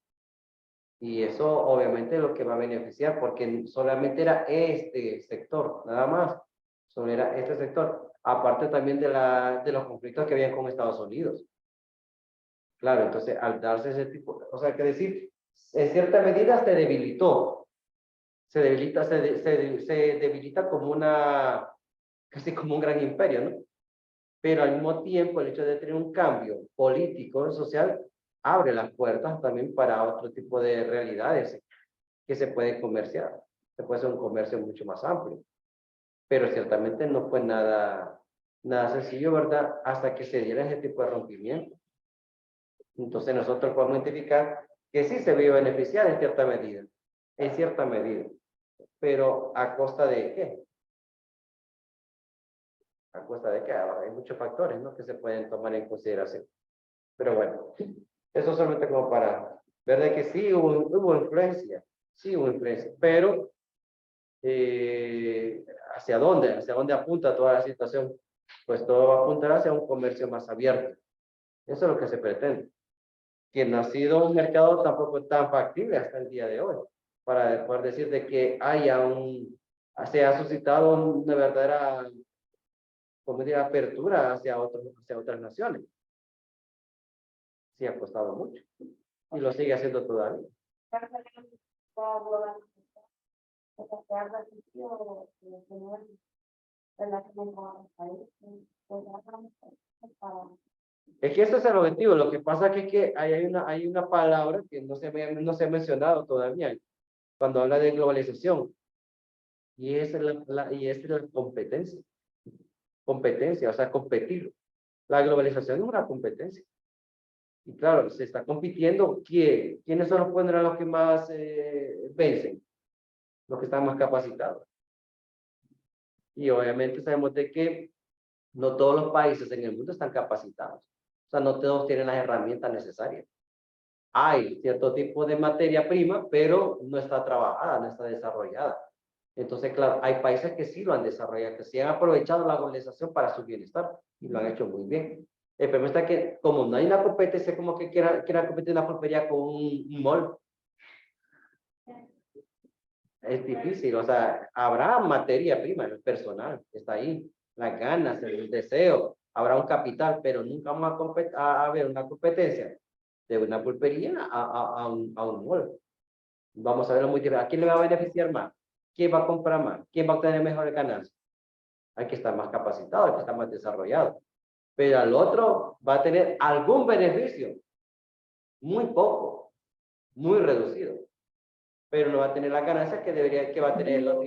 Y eso obviamente es lo que va a beneficiar, porque solamente era este sector, nada más. Solo era este sector. Aparte también de los conflictos que había con Estados Unidos. Claro, entonces al darse ese tipo, o sea, que decir, en cierta medida se debilitó. Se debilita como casi como un gran imperio, ¿no? Pero al mismo tiempo el hecho de tener un cambio político, social, abre las puertas también para otro tipo de realidades que se puede comerciar. Se puede hacer un comercio mucho más amplio. Pero ciertamente no fue nada sencillo, ¿verdad?, hasta que se diera ese tipo de rompimiento. Entonces nosotros podemos identificar que sí se vio beneficiar en cierta medida. Pero ¿a costa de qué? ¿A costa de qué? Hay muchos factores, ¿no?, que se pueden tomar en consideración. Pero bueno, eso solamente como para ver de que sí hubo influencia, pero ¿hacia dónde apunta toda la situación? Pues todo va a apuntar hacia un comercio más abierto. Eso es lo que se pretende. Que no ha sido un mercado tampoco tan factible hasta el día de hoy, para poder decir de que se ha suscitado una verdadera, como diría, apertura hacia otras naciones. Sí ha costado mucho y lo sigue haciendo todavía. Es que ese es el objetivo. Lo que pasa es que hay una palabra que no se ha mencionado todavía cuando habla de globalización. Y es la competencia. Competencia, o sea, competir. La globalización es una competencia. Y claro, se está compitiendo. ¿Quiénes son los que más vencen? Los que están más capacitados. Y obviamente sabemos de que no todos los países en el mundo están capacitados. O sea, no todos tienen las herramientas necesarias. Hay cierto tipo de materia prima, pero no está trabajada, no está desarrollada. Entonces, claro, hay países que sí lo han desarrollado, que sí han aprovechado la globalización para su bienestar y lo han hecho muy bien. El problema está que como no hay una competencia, como que quieran competir una pulpería con un mall. Es difícil, o sea, habrá materia prima, el personal está ahí, las ganas, el deseo, habrá un capital, pero nunca vamos a ver una competencia de una pulpería a un mall. Vamos a verlo muy diferente. ¿A quién le va a beneficiar más? ¿Quién va a comprar más? ¿Quién va a obtener mejores ganancias? Hay que estar más capacitado, hay que estar más desarrollado. Pero al otro va a tener algún beneficio, muy poco, muy reducido. Pero no va a tener la ganancia que va a tener el otro,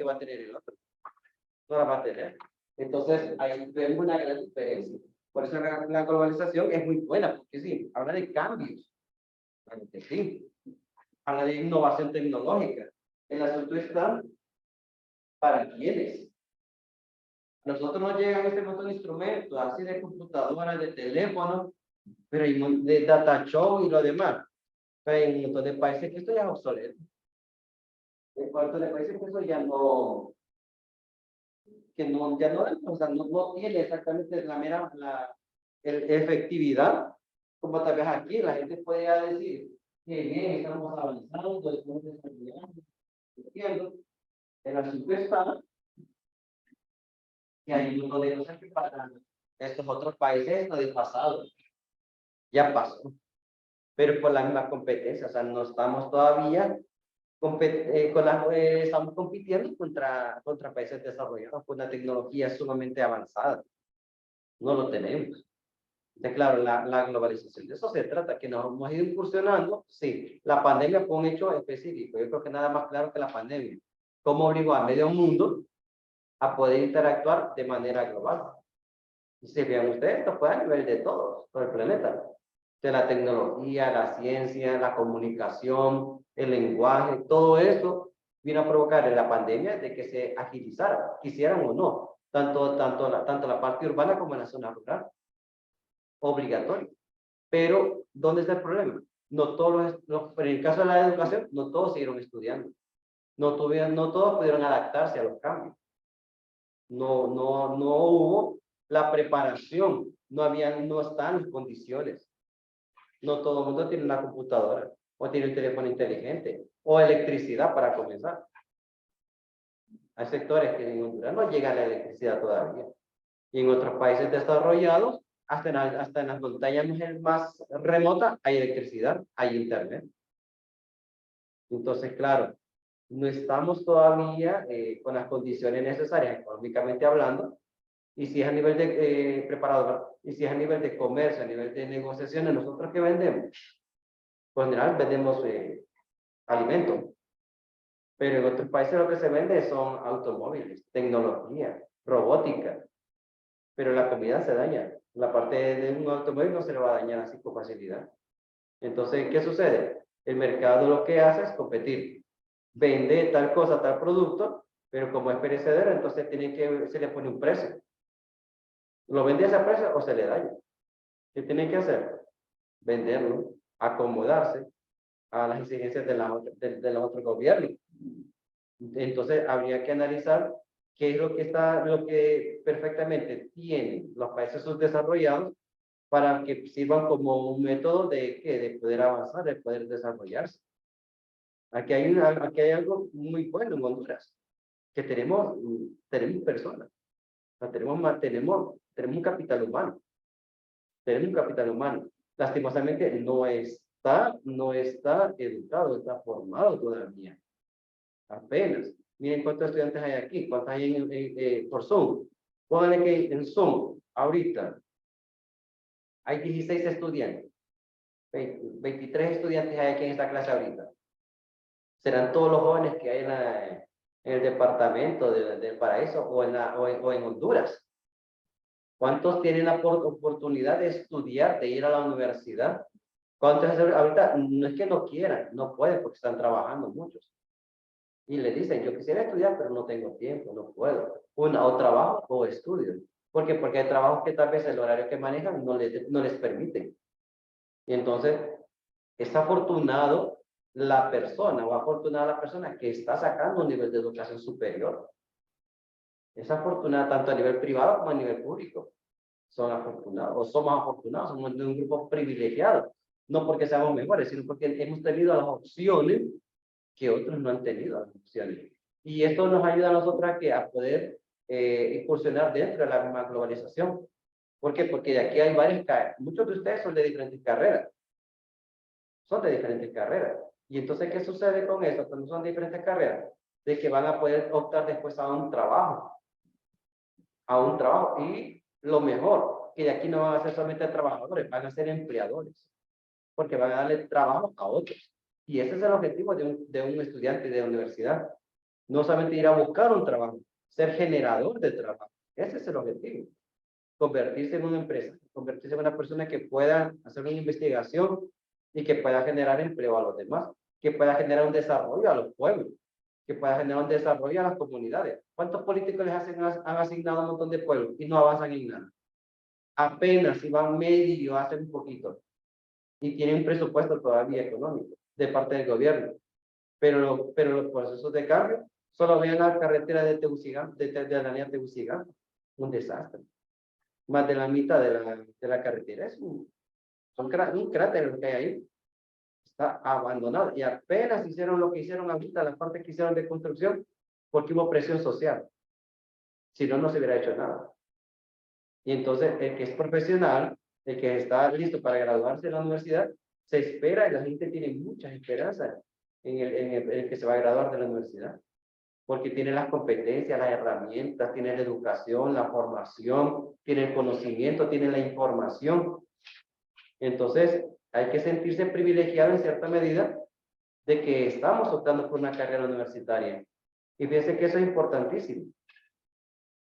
No la va a tener. Entonces, ahí vemos una gran diferencia. Por eso la globalización es muy buena, porque sí, habla de cambios. Sí, habla de innovación tecnológica. El asunto está para quiénes. A nosotros nos llegan este montón de instrumentos, así de computadoras, de teléfonos, pero hay de data show y lo demás. Pero hay un montón de países que esto ya es obsoleto. En cuanto a países que eso ya no, o sea, no tiene exactamente la efectividad, como tal vez aquí la gente podría decir que bien, estamos avanzando, estamos desarrollando, entiendo, el asunto está que hay un montón de cosas que para estos otros países no del pasado, ya pasó, pero por la misma competencia, o sea, no estamos todavía estamos compitiendo contra países desarrollados con una tecnología sumamente avanzada. No lo tenemos. Entonces, claro, la globalización, de eso se trata, que nos hemos ido incursionando. Sí, la pandemia fue un hecho específico. Yo creo que nada más claro que la pandemia. Cómo obligó a medio mundo a poder interactuar de manera global. Y si vean ustedes, esto fue a nivel de todo el planeta. De la tecnología, la ciencia, la comunicación, el lenguaje, todo esto vino a provocar en la pandemia de que se agilizara, quisieran o no, tanto la parte urbana como en la zona rural. Obligatorio. Pero, ¿dónde está el problema? No todos en el caso de la educación, no todos siguieron estudiando. No todos pudieron adaptarse a los cambios. No hubo la preparación, no están las condiciones. No todo el mundo tiene una computadora, o tiene un teléfono inteligente, o electricidad para comenzar. Hay sectores que en Honduras no llega la electricidad todavía. Y en otros países desarrollados, hasta en las montañas más remotas, hay electricidad, hay internet. Entonces, claro, no estamos todavía con las condiciones necesarias, económicamente hablando, y si es a nivel de preparador, y si es a nivel de comercio, a nivel de negociaciones, ¿nosotros qué vendemos? Pues en general vendemos alimentos, pero en otros países lo que se vende son automóviles, tecnología, robótica, pero la comida se daña. La parte de un automóvil no se le va a dañar así con facilidad. Entonces, ¿qué sucede? El mercado lo que hace es competir. Vende tal cosa, tal producto, pero como es perecedero, entonces se le pone un precio. ¿Lo vende a ese precio o se le daña? ¿Qué tiene que hacer? Venderlo, acomodarse a las exigencias de los otros gobiernos. Entonces, habría que analizar qué es lo que perfectamente tienen los países subdesarrollados para que sirvan como un método de poder avanzar, de poder desarrollarse. Aquí hay algo muy bueno en Honduras, que tenemos personas, o sea, tenemos un capital humano. Tenemos un capital humano. Lastimosamente no está educado, está formado todavía. Apenas. Miren cuántos estudiantes hay aquí, cuántos hay por Zoom. Pónganle que en Zoom, ahorita, hay 16 estudiantes. 23 estudiantes hay aquí en esta clase ahorita. Serán todos los jóvenes que hay en el departamento del Paraíso o en Honduras. ¿Cuántos tienen la oportunidad de estudiar, de ir a la universidad? ¿Cuántos ahorita no es que no quieran, no pueden porque están trabajando muchos? Y le dicen, yo quisiera estudiar, pero no tengo tiempo, no puedo. O trabajo o estudio. ¿Por qué? Porque hay trabajos que tal vez el horario que manejan no les permiten. Y entonces, es afortunado la persona o afortunada la persona que está sacando un nivel de educación superior. Es afortunada tanto a nivel privado como a nivel público. Son afortunados o somos afortunados, somos de un grupo privilegiado. No porque seamos mejores, sino porque hemos tenido las opciones que otros no han tenido las opciones. Y esto nos ayuda a nosotros a poder incursionar dentro de la misma globalización. ¿Por qué? Porque de aquí hay muchos de ustedes son de diferentes carreras. Son de diferentes carreras. Y entonces, ¿qué sucede con eso? Cuando son diferentes carreras, de que van a poder optar después a un trabajo. A un trabajo. Y lo mejor, que de aquí no van a ser solamente trabajadores, van a ser empleadores. Porque van a darle trabajo a otros. Y ese es el objetivo de un estudiante de universidad. No solamente ir a buscar un trabajo, ser generador de trabajo. Ese es el objetivo. Convertirse en una empresa, convertirse en una persona que pueda hacer una investigación y que pueda generar empleo a los demás, que pueda generar un desarrollo a los pueblos, que pueda generar un desarrollo a las comunidades. ¿Cuántos políticos han asignado un montón de pueblos y no avanzan en nada? Apenas si van medio, hacen un poquito. Y tienen un presupuesto todavía económico de parte del gobierno. Pero los procesos de cambio, solo vean la carretera de Tegucigalpa, de la línea Tegucigalpa, un desastre. Más de la mitad de la carretera es un cráter lo que hay ahí. Está abandonado y apenas hicieron lo que hicieron ahorita, las partes que hicieron de construcción, porque hubo presión social. Si no, no se hubiera hecho nada. Y entonces, el que es profesional, el que está listo para graduarse de la universidad, se espera y la gente tiene muchas esperanzas en el que se va a graduar de la universidad. Porque tiene las competencias, las herramientas, tiene la educación, la formación, tiene el conocimiento, tiene la información. Entonces, hay que sentirse privilegiado en cierta medida de que estamos optando por una carrera universitaria. Y fíjense que eso es importantísimo.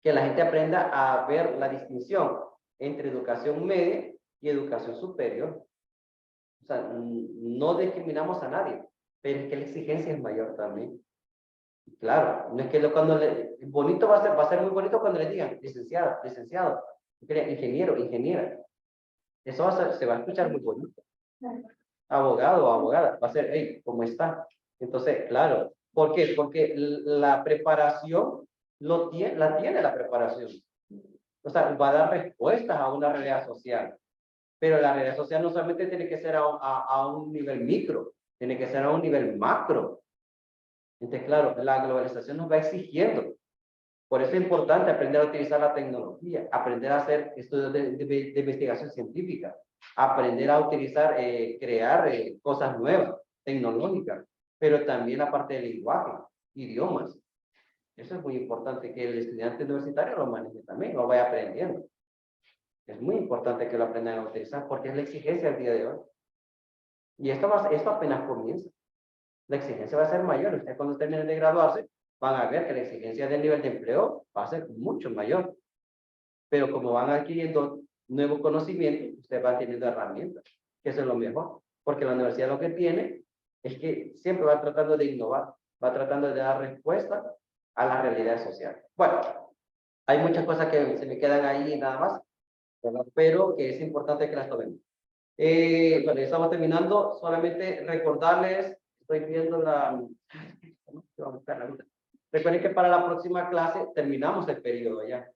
Que la gente aprenda a ver la distinción entre educación media y educación superior. O sea, no discriminamos a nadie, pero es que la exigencia es mayor también. Claro, no es que bonito va a ser muy bonito cuando le digan licenciado, ingeniero, ingeniera. Eso se va a escuchar muy bonito. Abogado o abogada, va a ser, hey, ¿cómo está? Entonces, claro, ¿por qué? Porque la preparación la tiene la preparación. O sea, va a dar respuestas a una realidad social. Pero la realidad social no solamente tiene que ser a un nivel micro, tiene que ser a un nivel macro. Entonces, claro, la globalización nos va exigiendo. Por eso es importante aprender a utilizar la tecnología, aprender a hacer estudios de investigación científica, aprender a utilizar, crear cosas nuevas, tecnológicas, pero también la parte del lenguaje, idiomas. Eso es muy importante que el estudiante universitario lo maneje también, lo vaya aprendiendo. Es muy importante que lo aprendan a utilizar porque es la exigencia del día de hoy. Y esto apenas comienza. La exigencia va a ser mayor. Ustedes cuando terminen de graduarse van a ver que la exigencia del nivel de empleo va a ser mucho mayor. Pero como van adquiriendo nuevos conocimientos, ustedes van teniendo herramientas, que eso es lo mejor. Porque la universidad lo que tiene es que siempre va tratando de innovar, va tratando de dar respuesta a la realidad social. Bueno, hay muchas cosas que se me quedan ahí nada más, pero que es importante que las tomemos. Bueno, ya estamos terminando. Solamente recordarles, estoy viendo recuerden que para la próxima clase terminamos el periodo ya.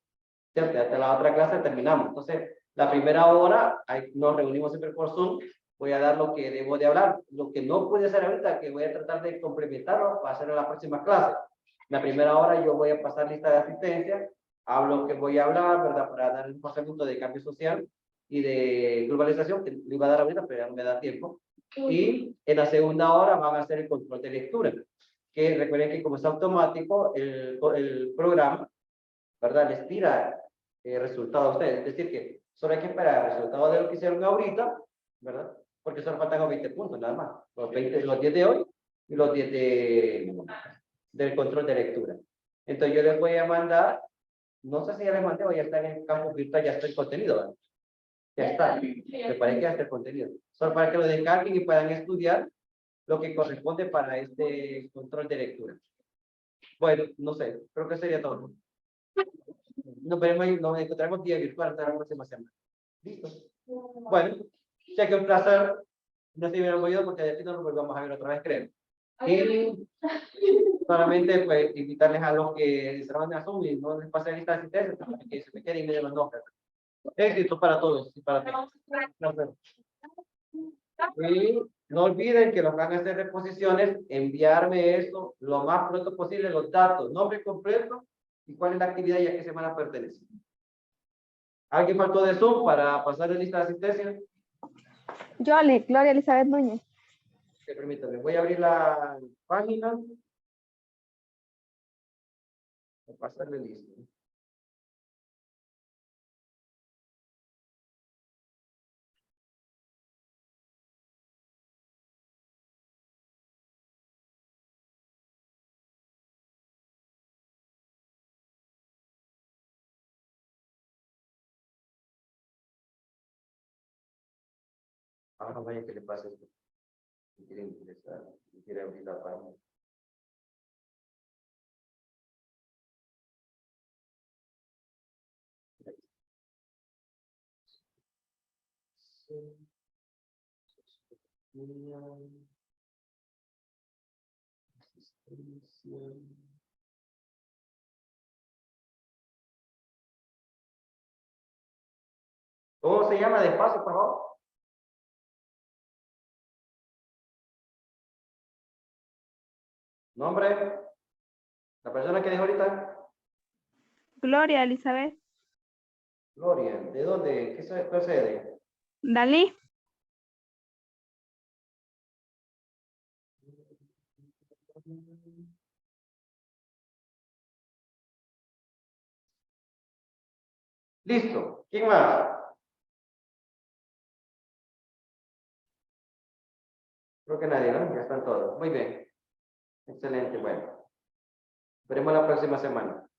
¿Cierto? Hasta la otra clase terminamos. Entonces, la primera hora nos reunimos siempre por Zoom. Voy a dar lo que debo de hablar. Lo que no pude hacer ahorita, que voy a tratar de complementarlo para hacer en la próxima clase. La primera hora yo voy a pasar lista de asistencia. Hablo que voy a hablar, ¿verdad? Para dar un concepto de cambio social y de globalización, que le iba a dar ahorita, pero ya no me da tiempo. Y en la segunda hora van a hacer el control de lectura. que recuerden que como es automático, el programa, ¿verdad? Les tira resultados a ustedes. Es decir, que solo hay que esperar el resultado de lo que hicieron ahorita, ¿verdad? Porque solo faltan los 20 puntos, nada más. Los 10 de hoy y los 10 del control de lectura. Entonces yo les voy a mandar, no sé si ya les mandé o ya está en el campo virtual, ya está el contenido, ¿verdad? Ya está. Me parece que ya está el contenido. Solo para que lo descarguen y puedan estudiar lo que corresponde para este control de lectura. Bueno, no sé, creo que sería todo. Nos veremos y nos encontraremos vía virtual hasta la próxima semana. ¿Listo? Bueno, ya que un placer. No se hubieran oído porque de aquí no nos volvamos a ver otra vez, creo. Y solamente pues invitarles a los que se van a Zoom y no les pasen esta asistencia, que se me queden y me den los nombres. Éxito para todos y para todos. Y no olviden que los van a hacer reposiciones, enviarme eso lo más pronto posible, los datos, nombre completo y cuál es la actividad y a qué semana pertenece. ¿Alguien faltó de Zoom para pasar la lista de asistencia? Yoli, Gloria Elizabeth Núñez. Okay, permítame, voy a abrir la página. Voy a pasarle listo. Ahora vaya que le pase esto. Si quiere ingresar, si quiere abrir la página. ¿Cómo se llama? Despacio, por favor. Nombre. La persona que dijo ahorita. Gloria Elizabeth. Gloria. ¿De dónde? ¿Qué se procede? Dalí. Listo. ¿Quién más? Creo que nadie, ¿no? Ya están todos. Muy bien. Excelente. Bueno. Veremos la próxima semana.